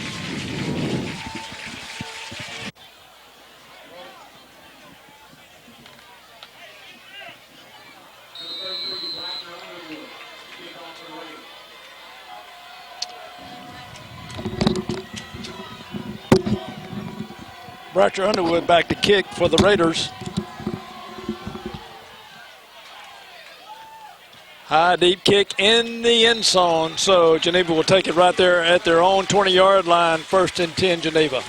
Bratcher Underwood back to kick for the Raiders. High deep kick in the end zone. So Geneva will take it right there at their own 20-yard line. 1st and 10 Geneva.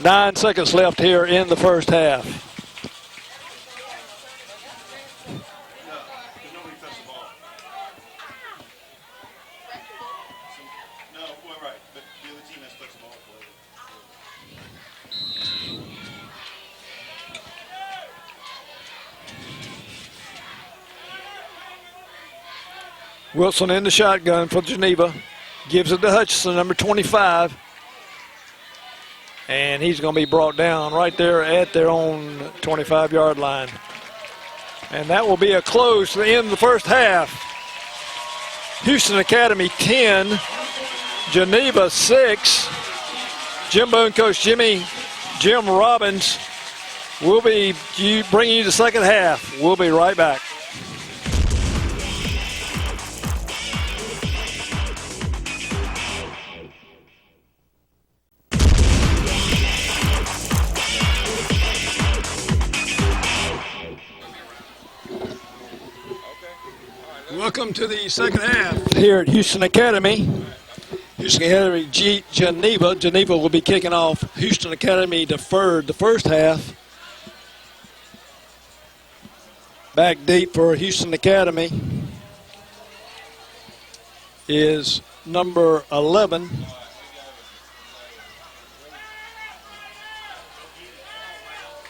9 seconds left here in the first half. Wilson in the shotgun for Geneva. Gives it to Hutchinson, number 25. And he's going to be brought down right there at their own 25-yard line. And that will be a close to the end of the first half. Houston Academy 10, Geneva 6. Jim Boone coach Jim Robbins will be bringing you the second half. We'll be right back. Welcome to the second half here at Houston Academy. Houston Academy Geneva. Geneva will be kicking off. Houston Academy deferred the first half. Back deep for Houston Academy is number 11.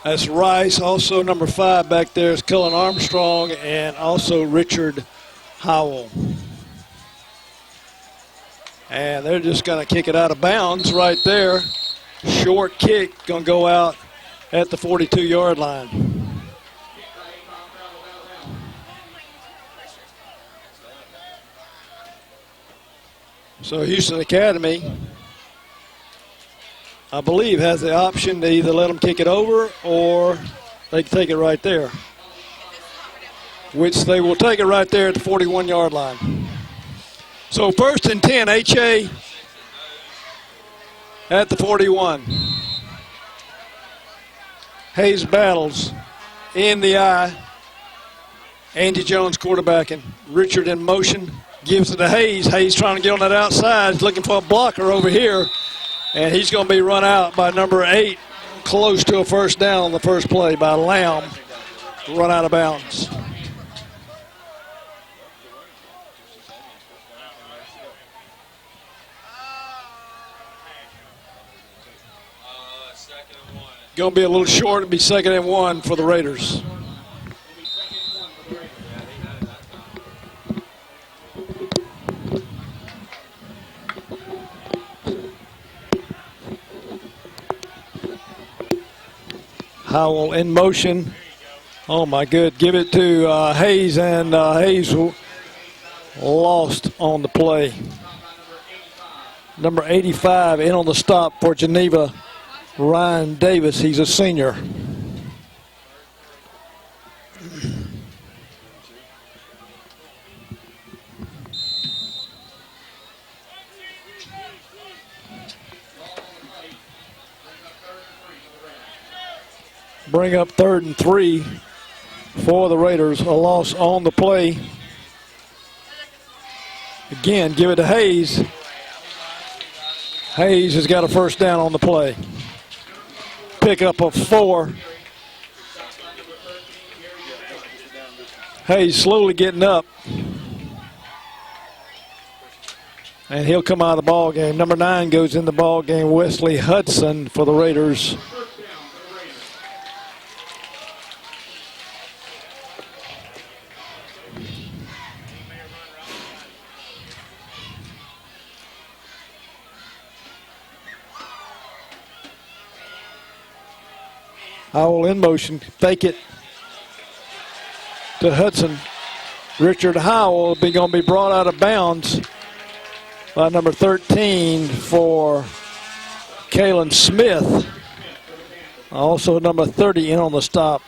That's Rice. Also number 5 back there is Cullen Armstrong and also Richard Howell. And they're just going to kick it out of bounds right there. Short kick going to go out at the 42-yard line. So Houston Academy, I believe, has the option to either let them kick it over or they can take it right there, which they will take it right there at the 41-yard line. So 1st and 10, HA at the 41. Hayes battles in the eye. Andy Jones quarterbacking. Richard in motion. Gives it to Hayes. Hayes trying to get on that outside. He's looking for a blocker over here. And he's going to be run out by number 8. Close to a first down on the first play by Lamb. Run out of bounds. Going to be a little short. It'll be 2nd and 1 for the Raiders. Howell in motion. Oh my good. Give it to Hayes, and Hayes lost on the play. Number 85 in on the stop for Geneva. Ryan Davis, he's a senior. Bring up 3rd and 3 for the Raiders. A loss on the play. Again, give it to Hayes. Hayes has got a first down on the play. Pickup of 4. Hayes slowly getting up. And he'll come out of the ball game. Number 9 goes in the ball game. Wesley Hudson for the Raiders. Howell in motion, fake it to Hudson. Richard Howell going to be brought out of bounds by number 13 for Kalen Smith. Also number 30 in on the stop,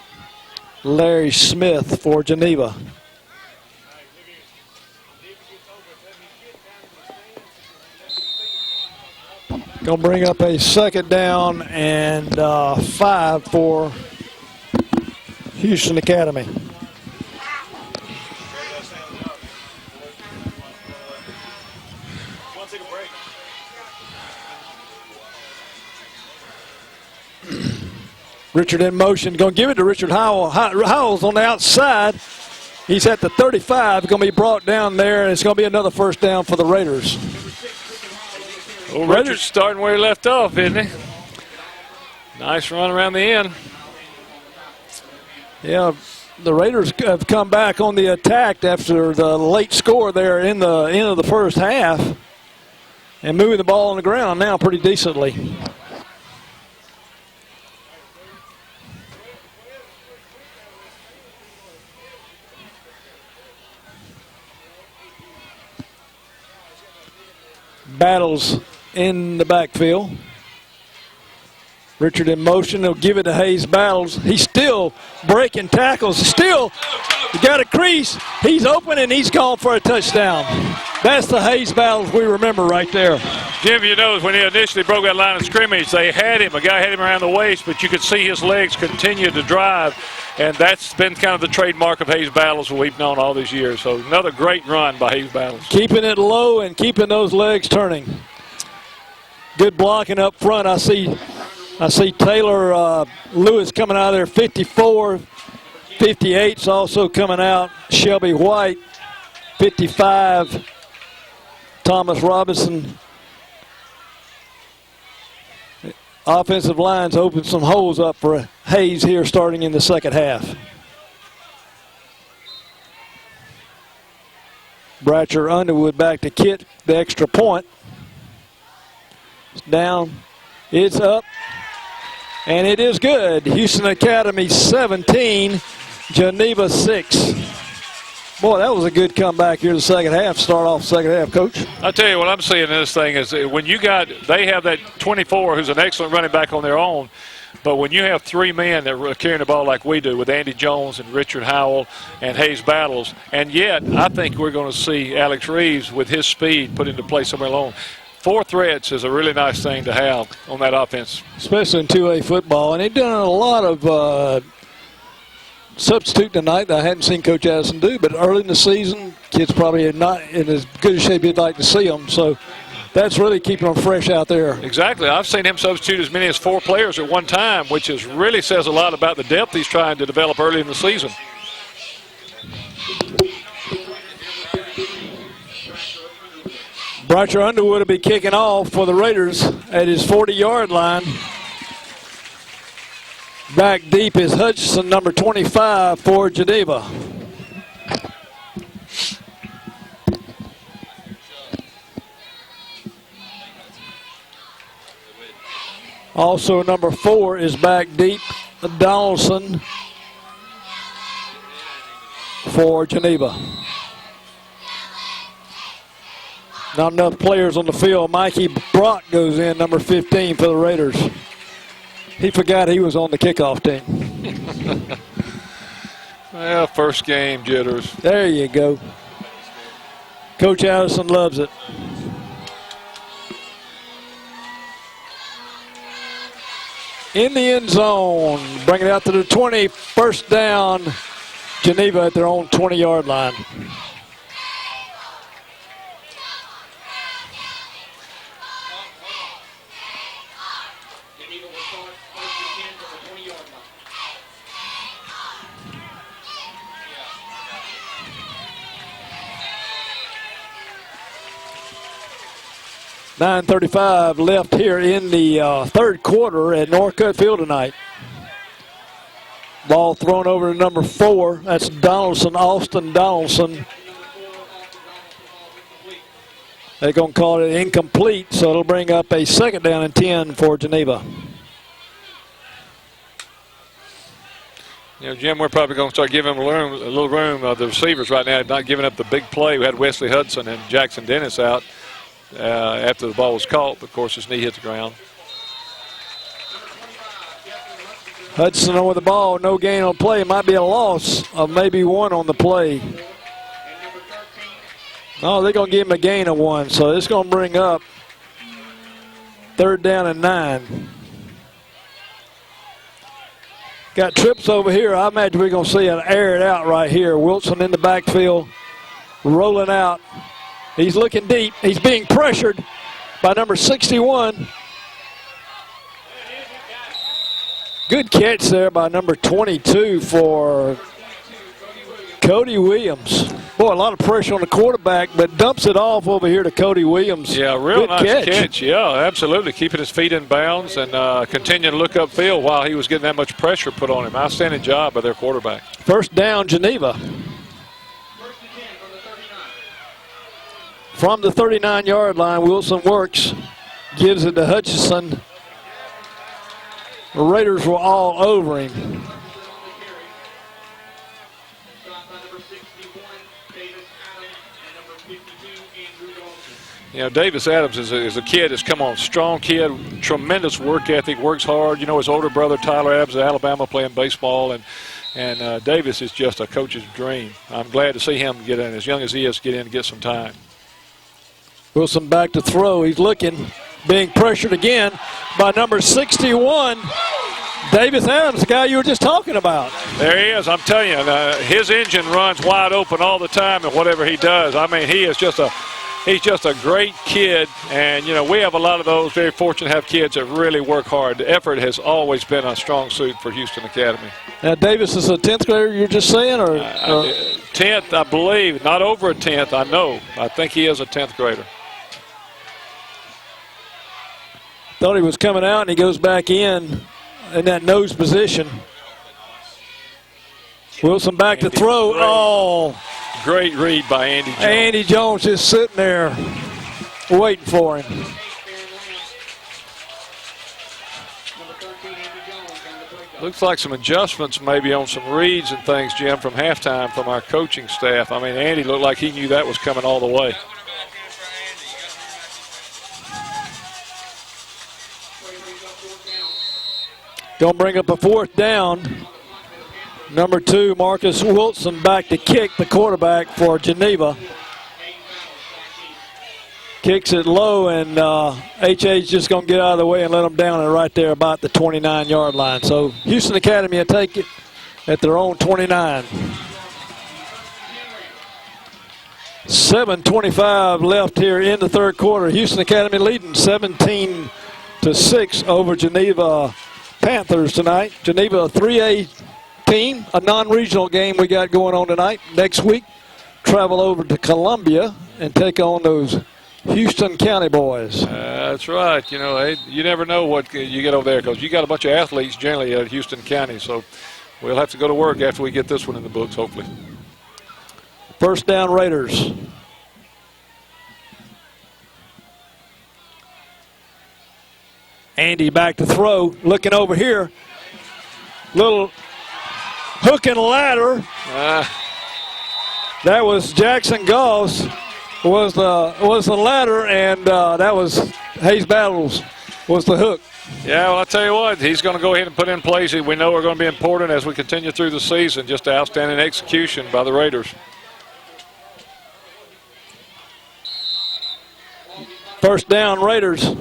Larry Smith for Geneva. Going to bring up a 2nd down and 5 for Houston Academy. Richard in motion, going to give it to Richard Howell. Howell's on the outside. He's at the 35, going to be brought down there, and it's going to be another first down for the Raiders. Well, Richard's starting where he left off, isn't he? Nice run around the end. Yeah, the Raiders have come back on the attack after the late score there in the end of the first half and moving the ball on the ground now pretty decently. Battles in the backfield. Richard in motion. He'll give it to Hayes Battles. He's still breaking tackles. Still, he got a crease. He's open and he's gone for a touchdown. That's the Hayes Battles we remember right there. Jim, you know, when he initially broke that line of scrimmage, they had him. A guy had him around the waist, but you could see his legs continue to drive. And that's been kind of the trademark of Hayes Battles we've known all these years. So another great run by Hayes Battles. Keeping it low and keeping those legs turning. Good blocking up front. I see Taylor Lewis coming out of there, 54. 58's also coming out. Shelby White, 55. Thomas Robinson. Offensive line's opened some holes up for Hayes here starting in the second half. Bratcher Underwood back to Kit, the extra point. It's down, it's up, and it is good. Houston Academy 17, Geneva 6. Boy, that was a good comeback here in the second half. Start off the second half, Coach. I'll tell you what I'm seeing in this thing is when they have that 24 who's an excellent running back on their own, but when you have three men that are carrying the ball like we do with Andy Jones and Richard Howell and Hayes Battles, and yet I think we're going to see Alex Reeves with his speed put into play somewhere along. Four threats is a really nice thing to have on that offense. Especially in 2A football. And they've done a lot of substitute tonight that I hadn't seen Coach Addison do, but early in the season, kids probably are not in as good a shape you'd like to see them. So that's really keeping them fresh out there. Exactly. I've seen him substitute as many as 4 players at one time, which really says a lot about the depth he's trying to develop early in the season. Bratcher Underwood will be kicking off for the Raiders at his 40-yard line. Back deep is Hutchinson, number 25 for Geneva. Also number 4 is back deep, Donaldson for Geneva. Not enough players on the field. Mikey Brock goes in, number 15 for the Raiders. He forgot he was on the kickoff team. Well, first game jitters. There you go. Coach Addison loves it. In the end zone, bring it out to the 20, first down, Geneva at their own 20-yard line. Geneva will start first and 10 from the 20-yard line. 9:35 left here in the third quarter at Northcutt Field tonight. Ball thrown over to number 4. That's Donaldson, Austin Donaldson. They're going to call it incomplete, so it'll bring up a second down and 10 for Geneva. You know, Jim, we're probably going to start giving them a little room. The receivers right now have not giving up the big play. We had Wesley Hudson and Jackson Dennis out after the ball was caught, but of course his knee hit the ground. Hudson over the ball, no gain on play. It might be a loss of maybe 1 on the play. Oh, they're going to give him a gain of 1, so it's going to bring up third down and 9. Got trips over here. I imagine we're going to see an air it out right here. Wilson in the backfield, rolling out. He's looking deep. He's being pressured by number 61. Good catch there by number 22 for Cody Williams. Boy, a lot of pressure on the quarterback, but dumps it off over here to Cody Williams. Yeah, real Good nice catch. Yeah, absolutely. Keeping his feet in bounds and continuing to look upfield while he was getting that much pressure put on him. Outstanding job by their quarterback. First down, Geneva. From the 39-yard line, Wilson works, gives it to Hutchison. The Raiders were all over him. You know, Davis Adams is a kid that's come on. Strong kid, tremendous work ethic, works hard. You know, his older brother, Tyler Adams, at Alabama playing baseball. And Davis is just a coach's dream. I'm glad to see him get in, as young as he is, get in and get some time. Wilson back to throw. He's looking, being pressured again by number 61, Davis Adams, the guy you were just talking about. There he is. I'm telling you, his engine runs wide open all the time in whatever he does. I mean, he's just a great kid, and, you know, we have a lot of those. Very fortunate to have kids that really work hard. The effort has always been a strong suit for Houston Academy. Now, Davis is a 10th grader, you're just saying? Or 10th, I believe. Not over a 10th, I know. I think he is a 10th grader. Thought he was coming out, and he goes back in that nose position. Wilson back to throw. Oh. Great read by Andy Jones. Andy Jones just sitting there waiting for him. Looks like some adjustments maybe on some reads and things, Jim, from halftime from our coaching staff. I mean, Andy looked like he knew that was coming all the way. Going to bring up a fourth down. Number 2, Marcus Wilson back to kick, the quarterback for Geneva. Kicks it low, and HA's just going to get out of the way and let them down and right there about the 29-yard line. So Houston Academy will take it at their own 29. 7:25 left here in the third quarter. Houston Academy leading 17-6 over Geneva Panthers tonight. Geneva, a 3A team, a non-regional game we got going on tonight. Next week, travel over to Columbia and take on those Houston County boys. That's right. You know, you never know what you get over there because you got a bunch of athletes generally at Houston County. So we'll have to go to work after we get this one in the books, hopefully. First down, Raiders. Andy back to throw, looking over here. Little hook and ladder. That was Jackson Goss was the ladder, and that was Hayes Battles was the hook. Yeah, well, I'll tell you what, he's going to go ahead and put in plays that we know are going to be important as we continue through the season. Just outstanding execution by the Raiders. First down, Raiders.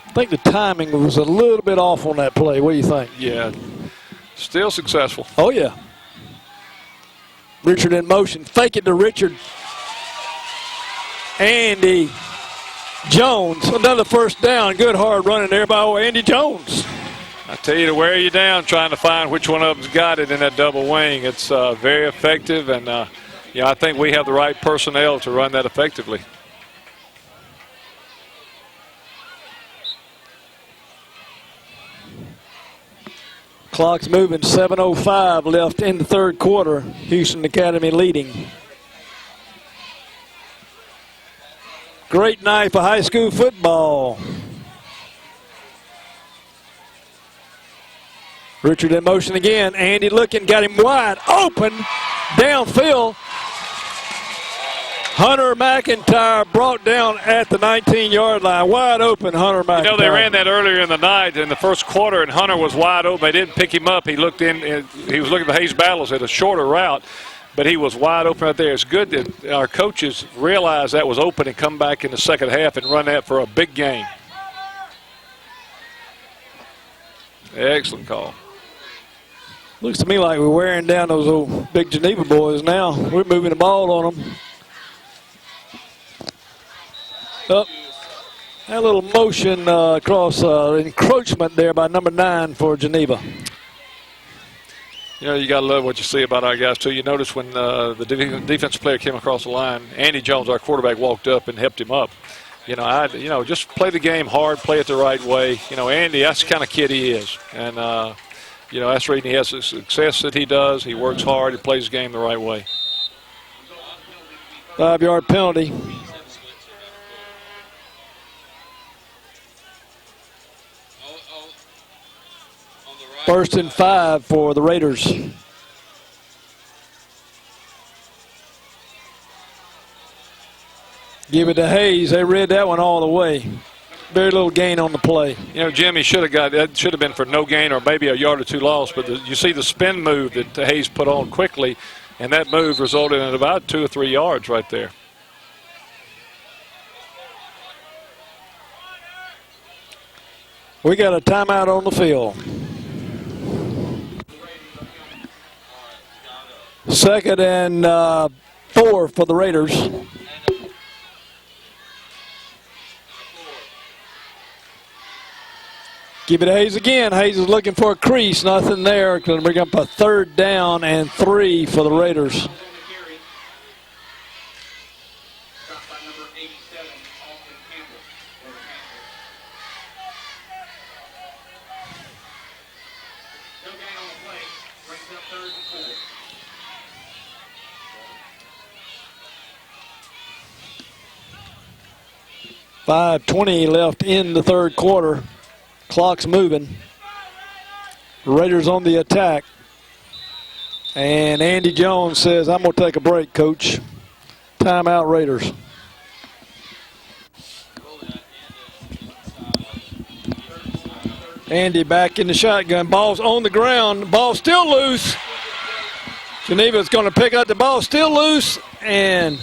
I think the timing was a little bit off on that play. What do you think? Yeah, still successful. Oh, yeah. Richard in motion. Fake it to Richard. Andy Jones. Another first down. Good hard running there by Andy Jones. I tell you, to wear you down trying to find which one of them's got it in that double wing. It's very effective, and I think we have the right personnel to run that effectively. Clock's moving, 7:05 left in the third quarter. Houston Academy leading. Great night for high school football. Richard in motion again. Andy looking, got him wide open downfield. Hunter McIntyre brought down at the 19-yard line. Wide open, Hunter McIntyre. You know, they ran that earlier in the night in the first quarter, and Hunter was wide open. They didn't pick him up. He looked in. He was looking at Hayes Battles at a shorter route, but he was wide open right there. It's good that our coaches realized that was open and come back in the second half and run that for a big gain. Excellent call. Looks to me like we're wearing down those old big Geneva boys now. We're moving the ball on them. Up. A little motion across encroachment there by number 9 for Geneva. You know, you got to love what you see about our guys, too. You notice when the defensive player came across the line, Andy Jones, our quarterback, walked up and helped him up. You know, just play the game hard, play it the right way. You know, Andy, that's the kind of kid he is. And, you know, that's reason he has the success that he does. He works hard. He plays the game the right way. 5-yard penalty. First and 5 for the Raiders. Give it to Hayes. They read that one all the way. Very little gain on the play. You know, Jimmy should have been for no gain or maybe a yard or two lost. But you see the spin move that Hayes put on quickly, and that move resulted in about 2 or 3 yards right there. We got a timeout on the field. 2nd and 4 for the Raiders. Give it to Hayes again. Hayes is looking for a crease. Nothing there. Going to bring up a 3rd down and 3 for the Raiders. No gain on the play. Brings up 3rd and 4. 5:20 left in the 3rd quarter. Clock's moving. Raiders on the attack. And Andy Jones says, I'm going to take a break, Coach. Timeout, Raiders. Andy back in the shotgun. Ball's on the ground. Ball's still loose. Geneva's going to pick up the ball. Still loose. And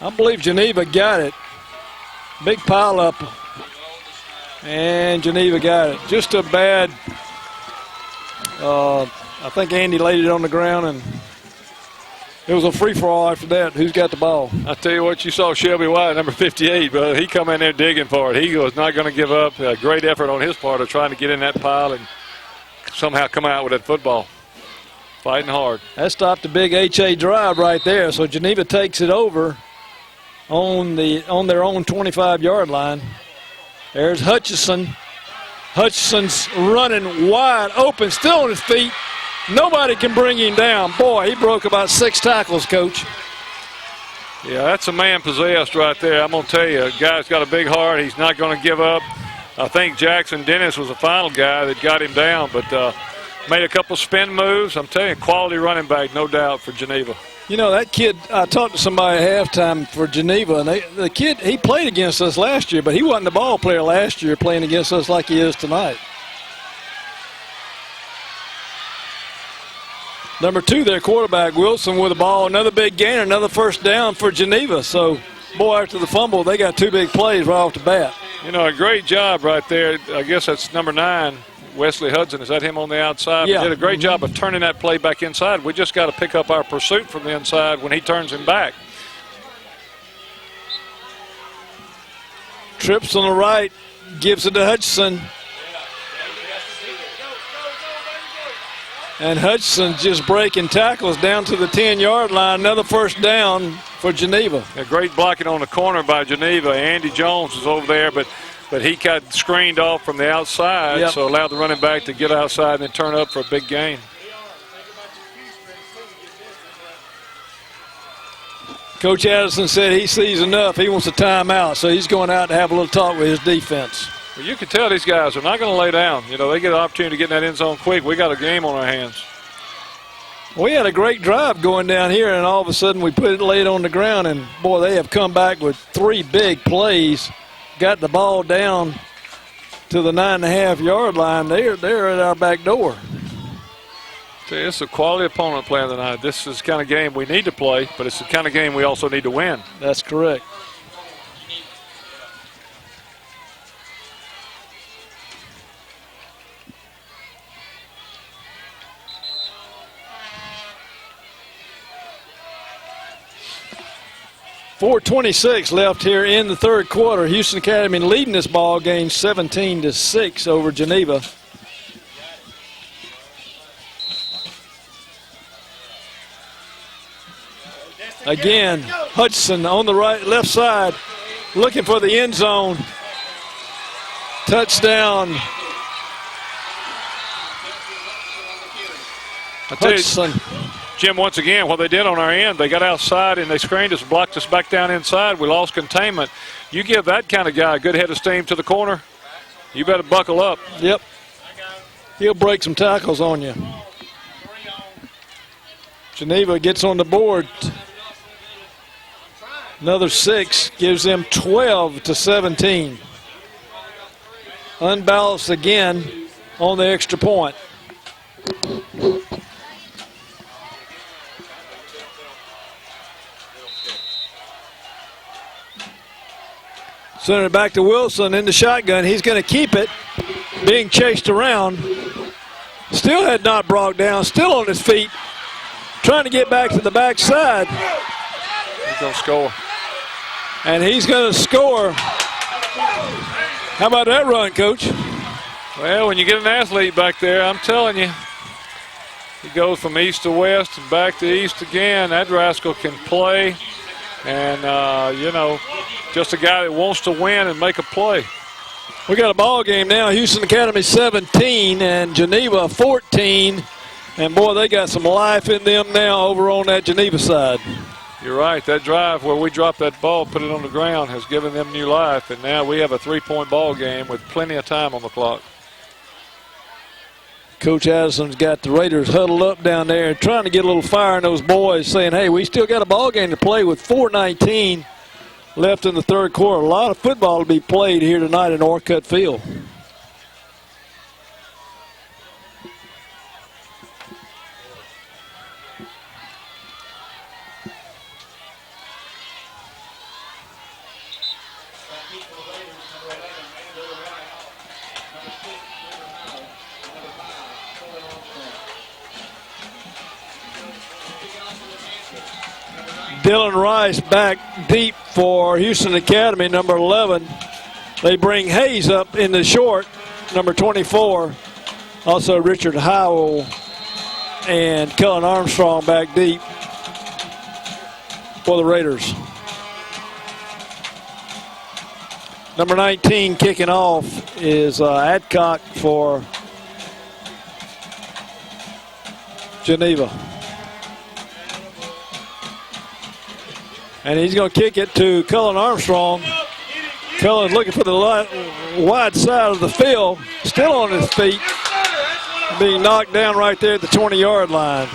I believe Geneva got it. Big pile up. And Geneva got it. Just a bad, I think Andy laid it on the ground, and it was a free-for-all after that. Who's got the ball? I tell you what, you saw Shelby White, number 58, but he come in there digging for it. He was not going to give up. A great effort on his part of trying to get in that pile and somehow come out with that football. Fighting hard. That stopped the big HA drive right there. So Geneva takes it over on their own 25-yard line. There's Hutchison. Hutchison's running wide open, still on his feet. Nobody can bring him down. Boy, he broke about 6 tackles, Coach. Yeah, that's a man possessed right there. I'm going to tell you, a guy's got a big heart. He's not going to give up. I think Jackson Dennis was the final guy that got him down, but made a couple spin moves. I'm telling you, quality running back, no doubt, for Geneva. You know, that kid, I talked to somebody at halftime for Geneva, and the kid, he played against us last year, but he wasn't the ball player last year playing against us like he is tonight. Number 2, their quarterback, Wilson, with the ball. Another big gain, another 1st down for Geneva. So, boy, after the fumble, they got 2 big plays right off the bat. You know, a great job right there. I guess that's number 9. Wesley Hudson, is that him on the outside? Yeah. He did a great job of turning that play back inside. We just got to pick up our pursuit from the inside when he turns him back. Trips on the right, gives it to Hutchison. And Hutchison just breaking tackles down to the 10-yard line. Another 1st down for Geneva. A great blocking on the corner by Geneva. Andy Jones is over there, but he got screened off from the outside, yep. So allowed the running back to get outside and then turn up for a big gain. Coach Addison said he sees enough. He wants a timeout, so he's going out to have a little talk with his defense. Well, you can tell these guys are not going to lay down. You know, they get an opportunity to get in that end zone quick. We got a game on our hands. We had a great drive going down here, and all of a sudden we laid on the ground, and, boy, they have come back with 3 big plays. Got the ball down to the 9.5-yard line. They're at our back door. It's a quality opponent playing tonight. This is the kind of game we need to play, but it's the kind of game we also need to win. That's correct. 4:26 left here in the third quarter. Houston Academy leading this ball game 17-6 over Geneva. Again, Hudson on the left side, looking for the end zone. Touchdown. Hudson. Jim, once again, what they did on our end, they got outside and they screened us, blocked us back down inside. We lost containment. You give that kind of guy a good head of steam to the corner, you better buckle up. Yep. He'll break some tackles on you. Geneva gets on the board. Another 6 gives them 12-17. Unbalanced again on the extra point. Sending it back to Wilson in the shotgun. He's going to keep it. Being chased around. Still had not brought down. Still on his feet. Trying to get back to the backside. He's going to score. And he's going to score. How about that run, Coach? Well, when you get an athlete back there, I'm telling you, he goes from east to west and back to east again. That rascal can play. And, you know, just a guy that wants to win and make a play. We got a ball game now. Houston Academy 17 and Geneva 14. And, boy, they got some life in them now over on that Geneva side. You're right. That drive where we dropped that ball, put it on the ground, has given them new life. And now we have a 3-point ball game with plenty of time on the clock. Coach Addison's got the Raiders huddled up down there and trying to get a little fire in those boys, saying, hey, we still got a ball game to play with 4:19 left in the third quarter. A lot of football to be played here tonight in Orcutt Field. Dylan Rice back deep for Houston Academy, number 11. They bring Hayes up in the short, number 24. Also Richard Howell and Kellen Armstrong back deep for the Raiders. Number 19 kicking off is Adcock for Geneva. And he's going to kick it to Cullen Armstrong. Cullen looking for the wide side of the field. Still on his feet. Being knocked down right there at the 20-yard line.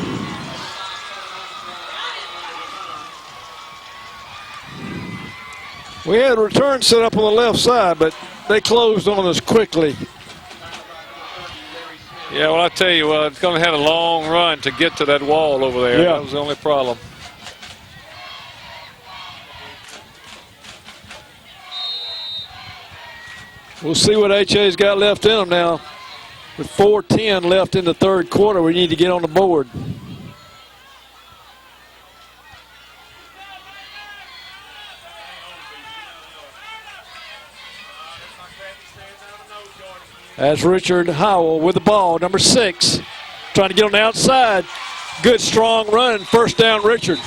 We had a return set up on the left side, but they closed on us quickly. Yeah, well, I tell you what, it's going to have a long run to get to that wall over there. Yeah. That was the only problem. We'll see what HA's got left in them now. With 4:10 left in the third quarter, we need to get on the board. As Richard Howell with the ball, number 6, trying to get on the outside. Good, strong run, first down, Richard.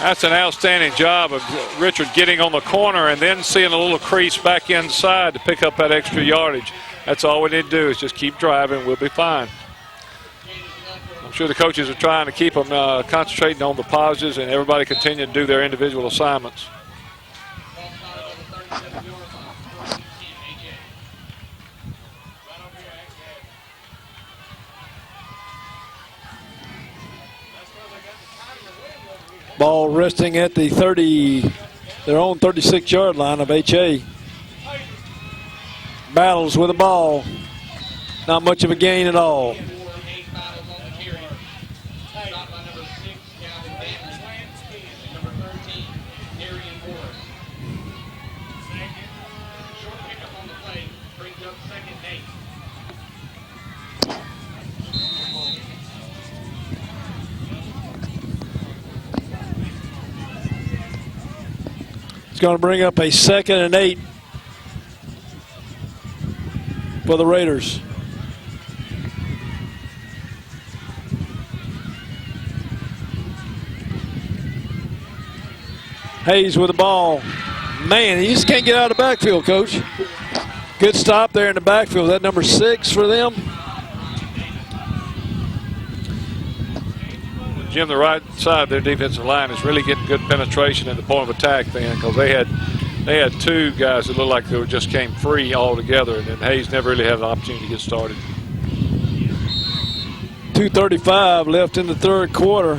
That's an outstanding job of Richard getting on the corner and then seeing a little crease back inside to pick up that extra yardage. That's all we need to do is just keep driving. We'll be fine. I'm sure the coaches are trying to keep them concentrating on the positives and everybody continue to do their individual assignments. Ball resting at the their own 36-yard line of HA. Battles with the ball. Not much of a gain at all. going to bring up a 2nd and 8 for the Raiders. Hayes with the ball. Man, he just can't get out of the backfield, Coach. Good stop there in the backfield. That number 6 for them. Jim, the right side of their defensive line is really getting good penetration at the point of attack then, because they had 2 guys that looked like they just came free altogether, and then Hayes never really had an opportunity to get started. 2:35 left in the 3rd quarter.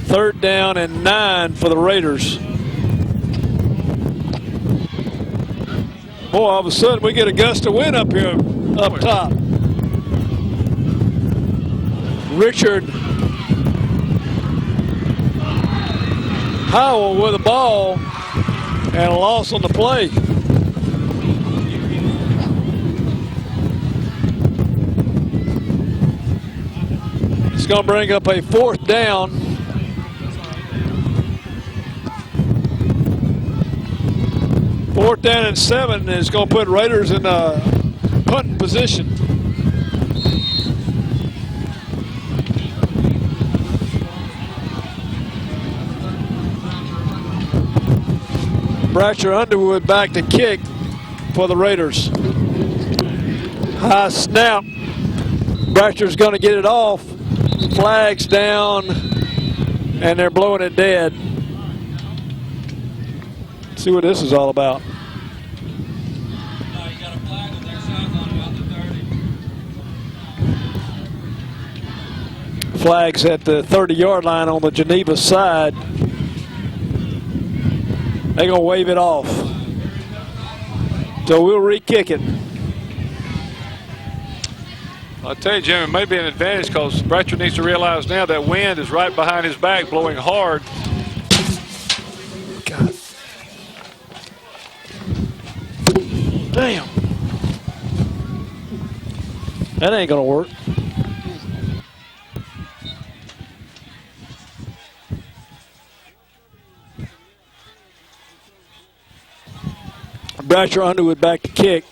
3rd down and 9 for the Raiders. Boy, all of a sudden we get a gust of wind up here up top. Richard Howell with the ball and a loss on the play. It's going to bring up a 4th down. Fourth down and 7 is going to put Raiders in a punting position. Bratcher Underwood back to kick for the Raiders. High snap. Bratcher's going to get it off. Flags down, and they're blowing it dead. Let's see what this is all about. You got a flag on their sideline about the 30. Flags at the 30-yard line on the Geneva side. They're going to wave it off. So we'll re-kick it. I'll tell you, Jim, it may be an advantage because Bratcher needs to realize now that wind is right behind his back, blowing hard. God. Damn. That ain't going to work. Bratcher Underwood back to kick.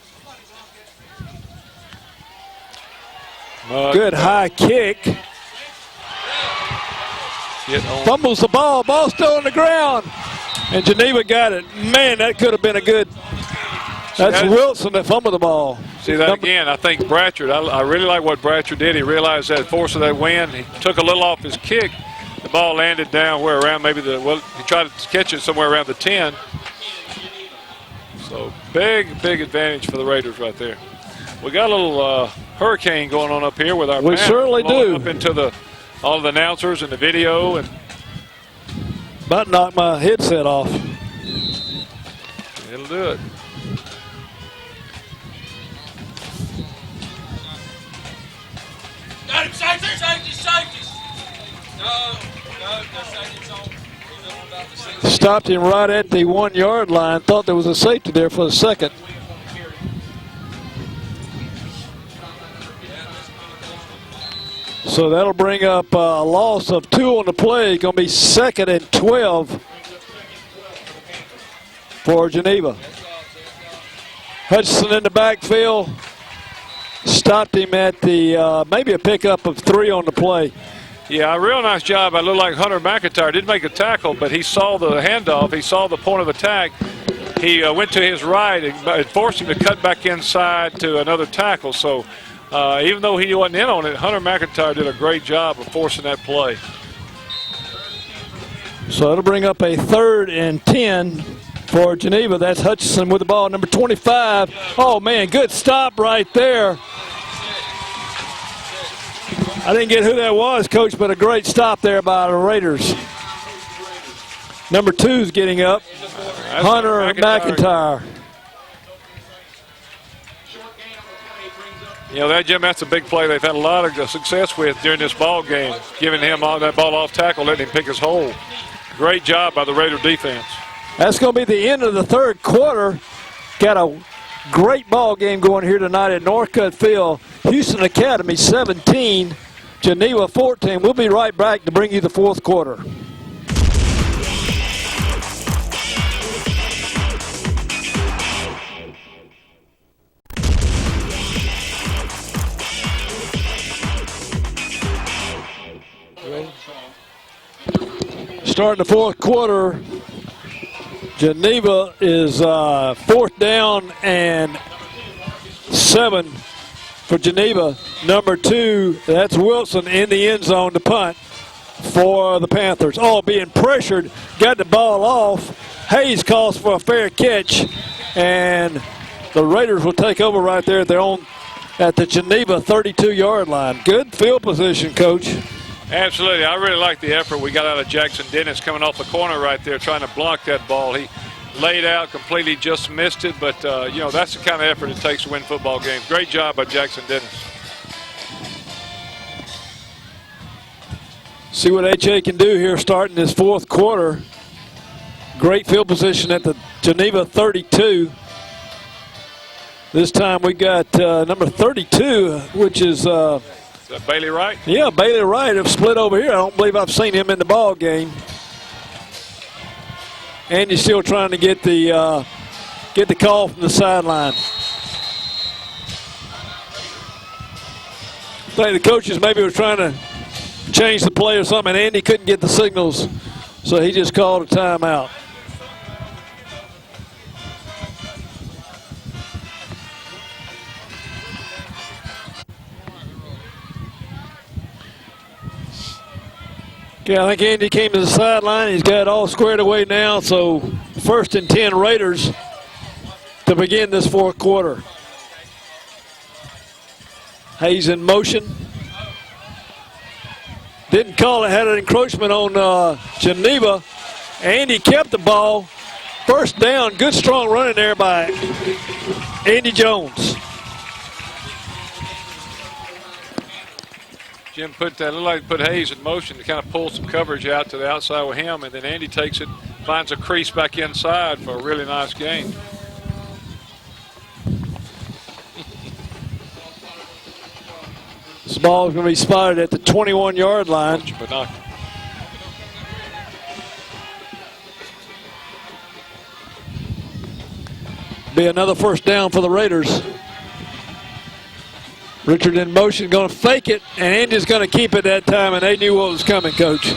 Good high kick. Fumbles the ball. Ball still on the ground. And Geneva got it. Man, that could have been a good. That's Wilson that fumbled the ball. See that again. I think Bratcher, I really like what Bratcher did. He realized that force of that wind. He took a little off his kick. The ball landed down where around maybe he tried to catch it somewhere around the 10. So big advantage for the Raiders right there. We got a little hurricane going on up here with our We certainly do. Up into all of the announcers and the video. And about knocked my headset off. It'll do it. Got him, safety. No, safety's on. Stopped him right at the 1-yard line. Thought there was a safety there for a second. So that'll bring up a loss of 2 on the play. Going to be 2nd and 12 for Geneva. Hutchinson in the backfield. Stopped him at the maybe a pickup of 3 on the play. Yeah, a real nice job. I look like Hunter McIntyre did make a tackle, but he saw the handoff. He saw the point of attack. He went to his right and forced him to cut back inside to another tackle. So even though he wasn't in on it, Hunter McIntyre did a great job of forcing that play. So it'll bring up a 3rd and 10 for Geneva. That's Hutchinson with the ball, number 25. Oh, man, good stop right there. I didn't get who that was, Coach, but a great stop there by the Raiders. Number 2's getting up. Hunter McIntyre. You know, that, Jim, that's a big play they've had a lot of success with during this ball game, giving him that ball off tackle, letting him pick his hole. Great job by the Raider defense. That's going to be the end of the 3rd quarter. Got a great ball game going here tonight at Northcutt Field. Houston Academy 17, Geneva 14. We'll be right back to bring you the 4th quarter. Starting the fourth quarter, Geneva is 4th down and 7 for Geneva. Number 2, that's Wilson in the end zone to punt for the Panthers. Oh, being pressured, got the ball off. Hayes calls for a fair catch, and the Raiders will take over right there at their own, at the Geneva 32-yard line. Good field position, Coach. Absolutely. I really like the effort we got out of Jackson Dennis coming off the corner right there trying to block that ball. He laid out completely, just missed it, but, you know, that's the kind of effort it takes to win football games. Great job by Jackson Dennis. See what HA can do here starting this fourth quarter. Great field position at the Geneva 32. This time we got number 32, which is... Is that Bailey Wright? Yeah, Bailey Wright have split over here. I don't believe I've seen him in the ball game. And he's still trying to get the call from the sideline. I think the coaches maybe were trying to change the play or something, and Andy couldn't get the signals, so he just called a timeout. Okay, I think Andy came to the sideline. He's got it all squared away now, so 1st and 10 Raiders to begin this fourth quarter. Hayes in motion. Didn't call it, had an encroachment on Geneva. Andy kept the ball. 1st down, good strong running there by Andy Jones. Jim looked like put Hayes in motion to kind of pull some coverage out to the outside with him, and then Andy takes it, finds a crease back inside for a really nice gain. This ball is going to be spotted at the 21-yard line. Be another 1st down for the Raiders. Richard in motion, going to fake it, and Andy's going to keep it that time, and they knew what was coming, Coach.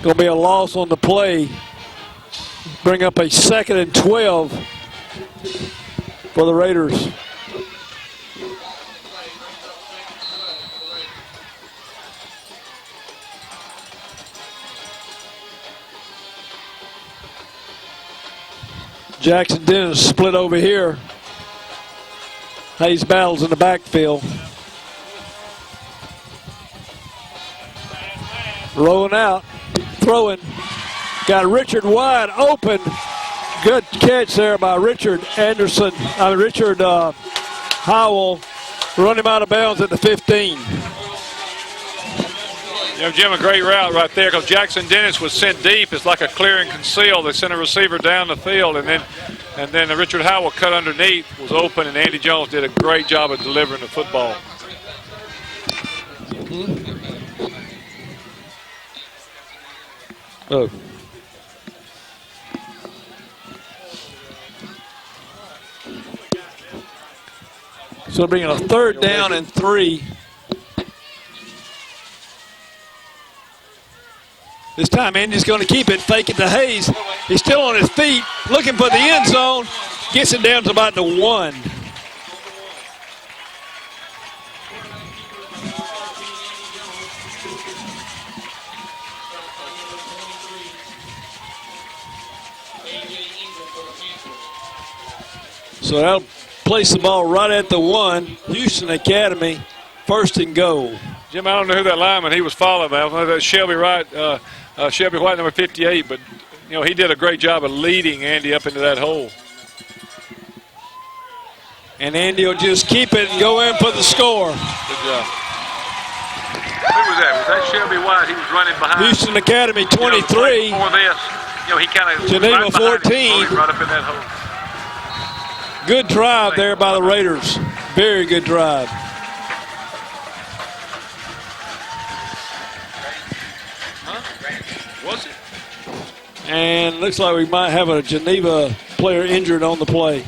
Going to be a loss on the play. Bring up a 2nd and 12 for the Raiders. Jackson Dennis split over here. Hayes battles in the backfield. Rolling out, throwing. Got Richard wide open. Good catch there by Richard Howell. Run him out of bounds at the 15. You know, Jim, a great route right there because Jackson Dennis was sent deep. It's like a clear and conceal. They sent a receiver down the field, and then Richard Howell cut underneath, was open, and Andy Jones did a great job of delivering the football. Oh. So bringing a 3rd down and 3. This time Andy's going to keep it, fake it to Hayes. He's still on his feet, looking for the end zone. Gets it down to about the 1. So that'll place the ball right at the 1. Houston Academy, 1st and goal. Jim, I don't know who that lineman he was following. I don't know if that's Shelby Wright, Shelby White, number 58, but you know he did a great job of leading Andy up into that hole. And Andy will just keep it and go in for the score. Good job. Who was that? Was that Shelby White? He was running behind. Houston Academy 23. You know, before this, you know, he kind of Geneva right 14. Right up in that hole. Good drive there by the Raiders. Very good drive. Was it? And looks like we might have a Geneva player injured on the play.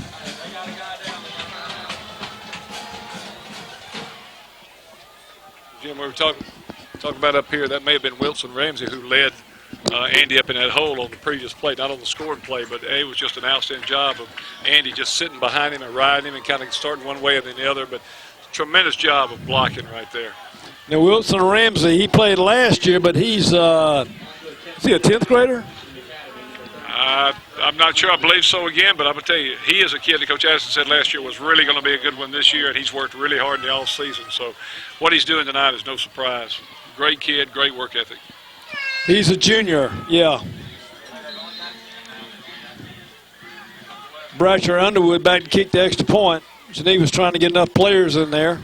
Jim, we were talking about up here, that may have been Wilson Ramsey who led Andy up in that hole on the previous play, not on the scoring play, but it was just an outstanding job of Andy just sitting behind him and riding him and kind of starting one way and then the other. But tremendous job of blocking right there. Now, Wilson Ramsey, he played last year, but he's is he a 10th grader? I'm not sure. I believe so again, but I'm going to tell you, he is a kid that Coach Addison said last year was really going to be a good one this year, and he's worked really hard in the all season. So what he's doing tonight is no surprise. Great kid, great work ethic. He's a junior, yeah. Bratcher Underwood back to kick the extra point. Geneva's trying to get enough players in there.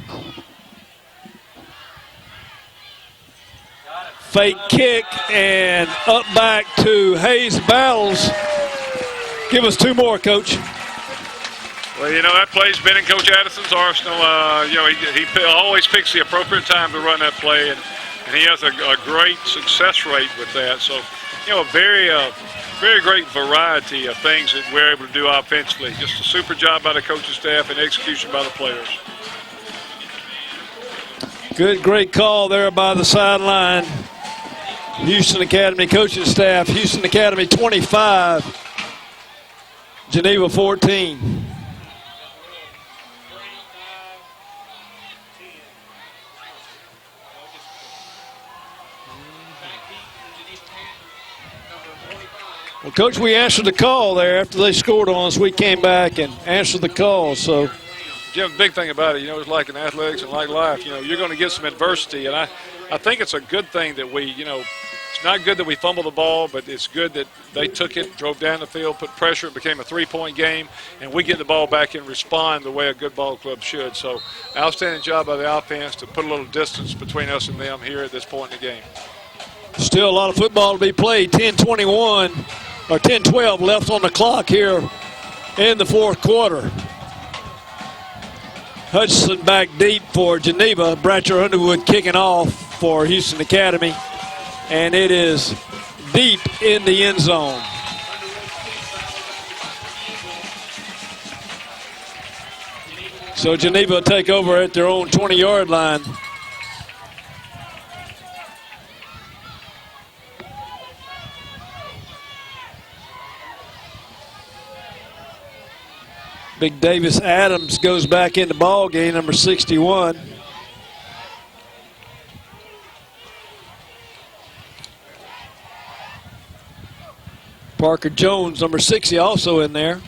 Fake kick and up back to Hayes Battles. Give us 2 more, Coach. Well, you know, that play's been in Coach Addison's arsenal. You know, he always picks the appropriate time to run that play, and he has a great success rate with that. So, you know, a very great variety of things that we're able to do offensively. Just a super job by the coaching staff and execution by the players. Good, great call there by the sideline. Houston Academy coaching staff. Houston Academy 25, Geneva 14. Well, Coach, we answered the call there after they scored on us. We came back and answered the call. So, Jim, the big thing about it, you know, it's like in athletics and like life, you know, you're going to get some adversity. And I think it's a good thing that we, you know, it's not good that we fumbled the ball, but it's good that they took it, drove down the field, put pressure. It became a 3-point game, and we get the ball back and respond the way a good ball club should. So, outstanding job by the offense to put a little distance between us and them here at this point in the game. Still a lot of football to be played. 10-21 or 10-12 left on the clock here in the 4th quarter. Hudson back deep for Geneva. Bratcher Underwood kicking off for Houston Academy. And it is deep in the end zone. So Geneva will take over at their own 20-yard line. Big Davis Adams goes back in the ball game, number 61. Parker Jones, number 60, also in there.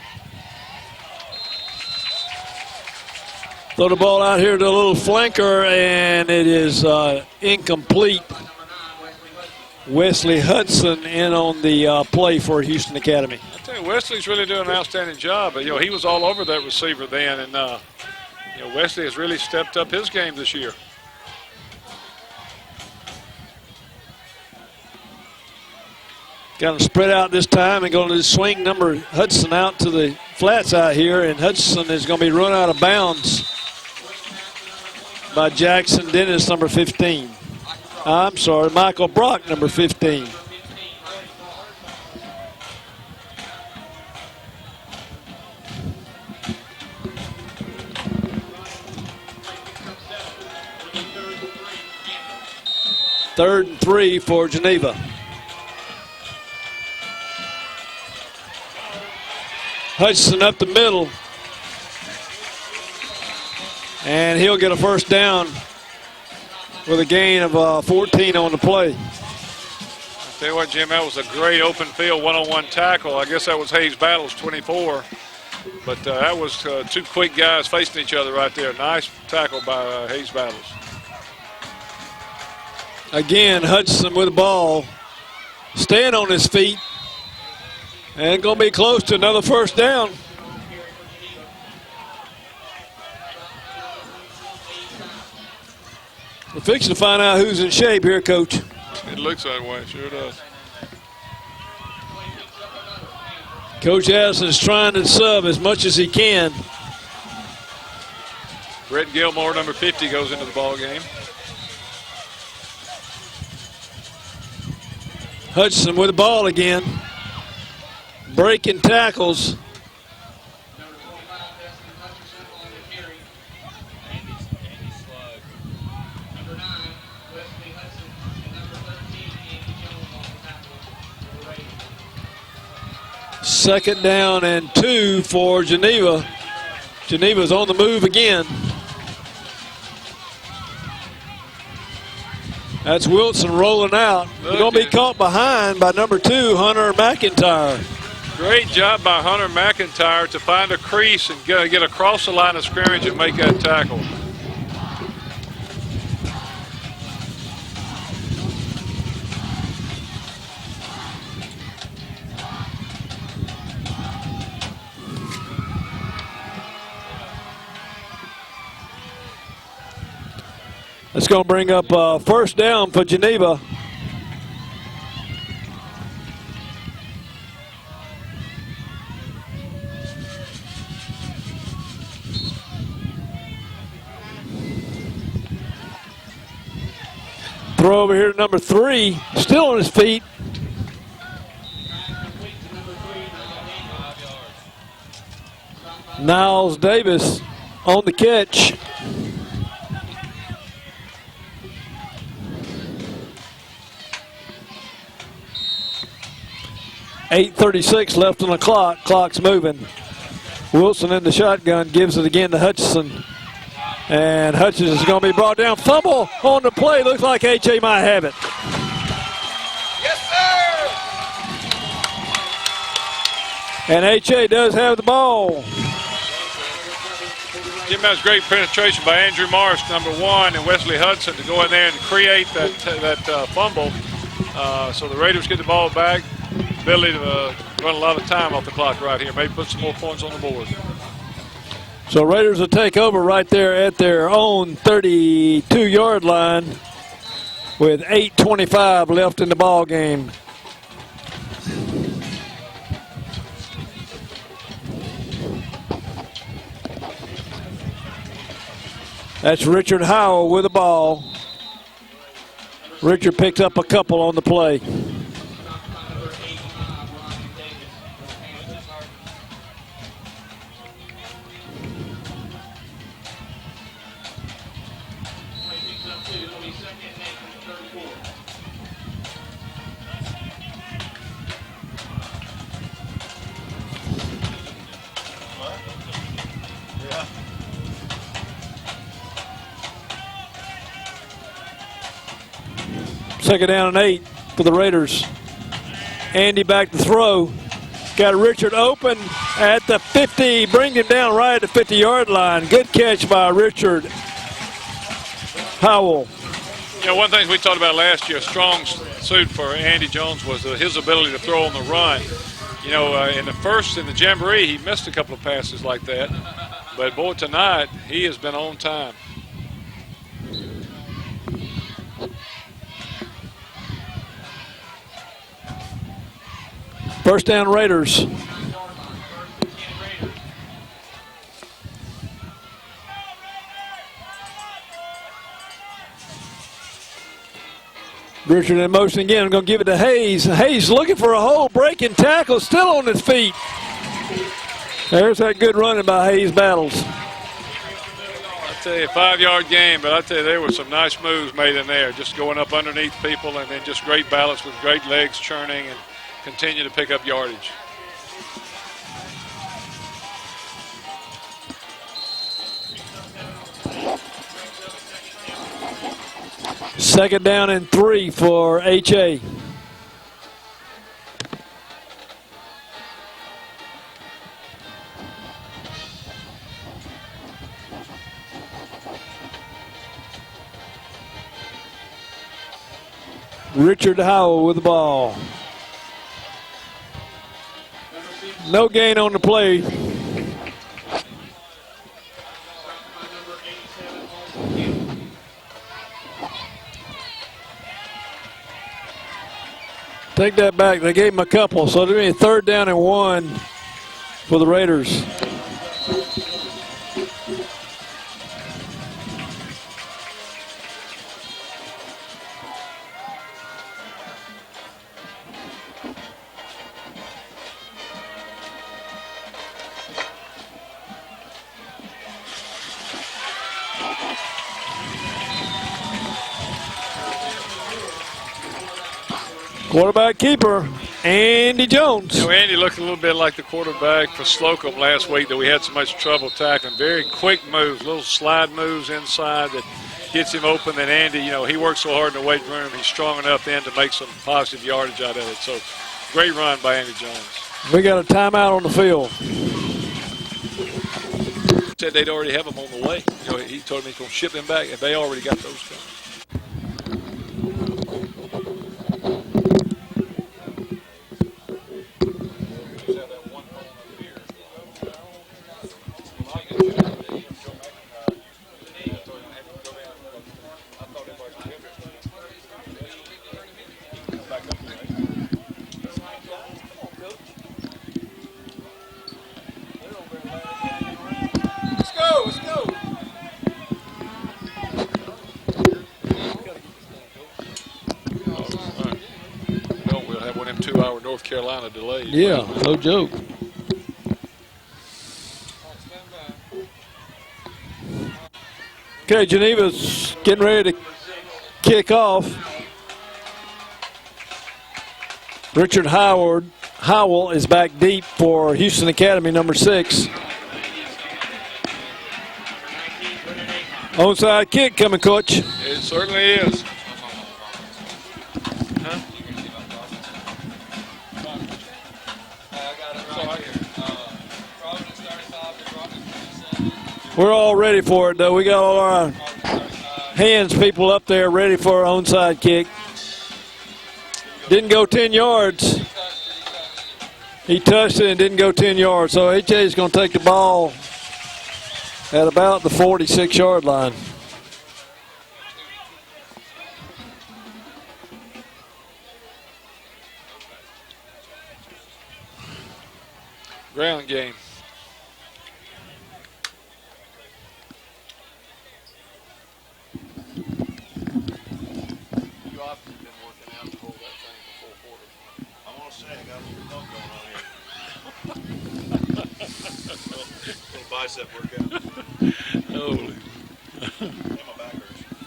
Throw the ball out here to a little flanker, and it is incomplete. Wesley Hudson in on the play for Houston Academy. I tell you, Wesley's really doing an outstanding job. But, you know, he was all over that receiver then, and you know, Wesley has really stepped up his game this year. Got to spread out this time and going to swing number Hudson out to the flats out here, and Hudson is going to be run out of bounds by Jackson Dennis, number 15. I'm sorry, Michael Brock, number 15. Third and 3 for Geneva. Hudson up the middle. And he'll get a first down with a gain of 14 on the play. I'll tell you what, Jim, that was a great open field one-on-one tackle. I guess that was Hayes Battles, 24. But that was 2 quick guys facing each other right there. Nice tackle by Hayes Battles. Again, Hudson with the ball, staying on his feet. And going to be close to another first down. We're fixing to find out who's in shape here, Coach. It looks that way, sure does. Coach Addison is trying to sub as much as he can. Brett Gilmore, number 50, goes into the ball game. Hudson with the ball again. Breaking tackles. Second down and 2 for Geneva. Geneva's on the move again. That's Wilson rolling out. They're going to be caught behind by number 2, Hunter McIntyre. Great job by Hunter McIntyre to find a crease and get across the line of scrimmage and make that tackle. It's going to bring up first down for Geneva. Throw over here to number 3, still on his feet. Niles Davis on the catch. .8:36 left on the clock. Clock's moving. Wilson in the shotgun, gives it again to Hutchinson. And Hutchins is going to be brought down. Fumble on the play. Looks like H.A. might have it. Yes, sir! And H.A. does have the ball. Jim, that was great penetration by Andrew Morris, number 1, and Wesley Hudson to go in there and create that fumble. So the Raiders get the ball back. Ability to run a lot of time off the clock right here. Maybe put some more points on the board. So Raiders will take over right there at their own 32-yard line with 8:25 left in the ball game. That's Richard Howell with the ball. Richard picks up a couple on the play. Second down and 8 for the Raiders. Andy back to throw. Got Richard open at the 50. Brings him down right at the 50-yard line. Good catch by Richard Howell. You know, one thing we talked about last year, a strong suit for Andy Jones was his ability to throw on the run. You know, in the Jamboree, he missed a couple of passes like that. But, boy, tonight, he has been on time. First down, Raiders. Richard in motion again. I'm going to give it to Hayes. Hayes looking for a hole, breaking tackle, still on his feet. There's that good running by Hayes Battles. I tell you, 5-yard game, but I tell you, there were some nice moves made in there, just going up underneath people and then just great balance with great legs churning and continue to pick up yardage. Second down and 3 for H.A. Richard Howell with the ball. No gain on the play. Take that back. They gave him a couple, so there'll be a third down and 1 for the Raiders. Quarterback keeper. Andy Jones. You know, Andy looked a little bit like the quarterback for Slocum last week that we had so much trouble tackling. Very quick moves, little slide moves inside that gets him open. And Andy, you know, he works so hard in the weight room. He's strong enough then to make some positive yardage out of it. So great run by Andy Jones. We got a timeout on the field. Said they'd already have them on the way. You know, he told me he's going to ship them back, and they already got those coming. North Carolina delayed. Yeah, no joke. Okay, Geneva's getting ready to kick off. Richard Howell is back deep for Houston Academy, number 6. Onside kick coming, Coach. It certainly is. We're all ready for it, though. We got all our hands people up there ready for our onside kick. Didn't go 10 yards. He touched it and didn't go 10 yards. So HA is going to take the ball at about the 46-yard line. Ground game. Bicep workout. Holy. My back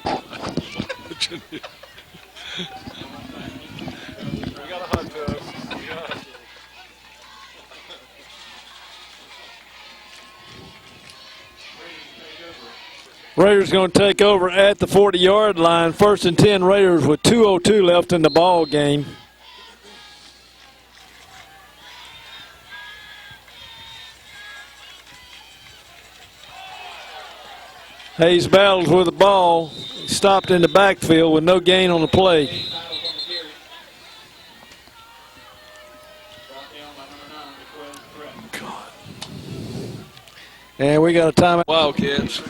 hurts. We got a hot tub. Raiders going to take over at the 40-yard line. 1st and 10 Raiders with 2:02 left in the ball game. Hayes battles with the ball. He stopped in the backfield with no gain on the play. God. And we got a timeout. Wildcats.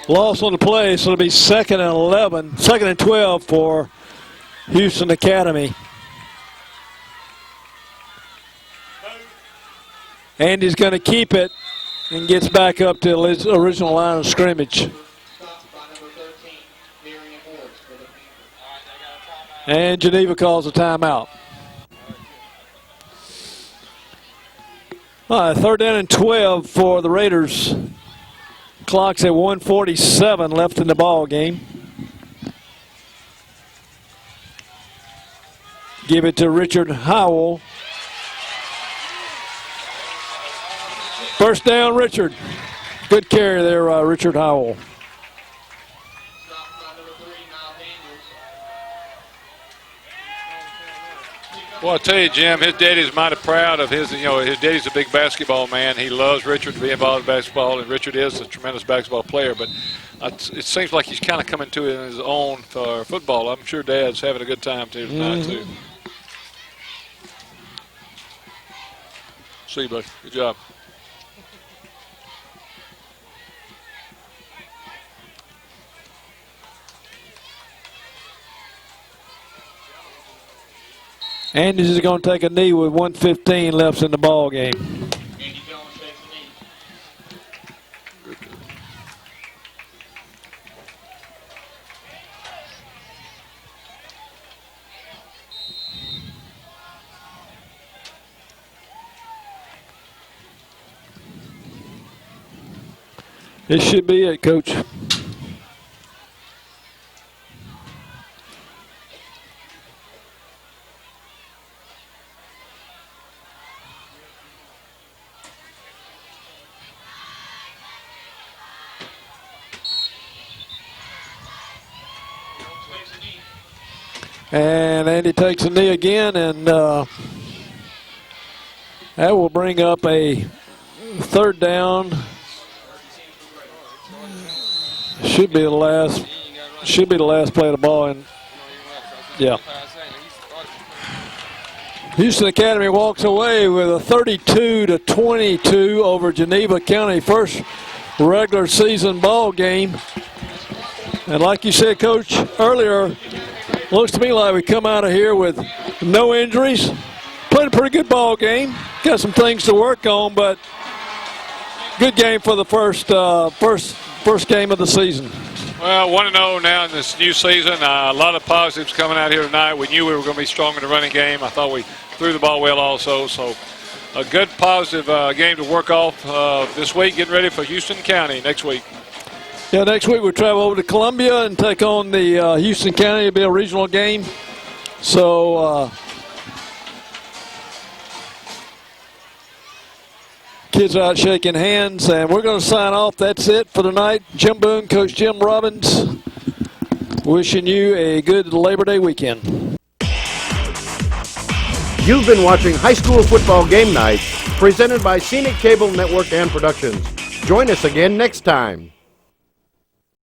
Loss on the play, so it'll be 2nd and 11, 2nd and 12 for Houston Academy. Andy's going to keep it and gets back up to his original line of scrimmage. And Geneva calls a timeout. All right, 3rd down and 12 for the Raiders. Clock's at 1:47 left in the ball game. Give it to Richard Howell. First down, Richard. Good carry there, Richard Howell. Well, I tell you, Jim, his daddy's mighty proud of his. You know, his daddy's a big basketball man. He loves Richard to be involved in basketball, and Richard is a tremendous basketball player. But it seems like he's kind of coming to it in his own for football. I'm sure Dad's having a good time tonight too. See you, buddy. Good job. Andy's is going to take a knee with 1:15 left in the ball game. Andy Jones takes the knee. This should be it, Coach. And Andy takes a knee again, and that will bring up a third down. Should be the last play of the ball. And yeah. Houston Academy walks away with a 32-22 over Geneva County, first regular season ball game. And like you said, Coach, earlier, looks to me like we come out of here with no injuries. Played a pretty good ball game. Got some things to work on, but good game for the first game of the season. Well, 1-0 now in this new season. A lot of positives coming out here tonight. We knew we were going to be strong in the running game. I thought we threw the ball well also. So a good positive game to work off this week, getting ready for Houston County next week. Yeah, next week we'll travel over to Columbia and take on the Houston County. It'll be a regional game. So kids out shaking hands, and we're going to sign off. That's it for tonight. Jim Boone, Coach Jim Robbins, wishing you a good Labor Day weekend. You've been watching High School Football Game Night, presented by Scenic Cable Network and Productions. Join us again next time.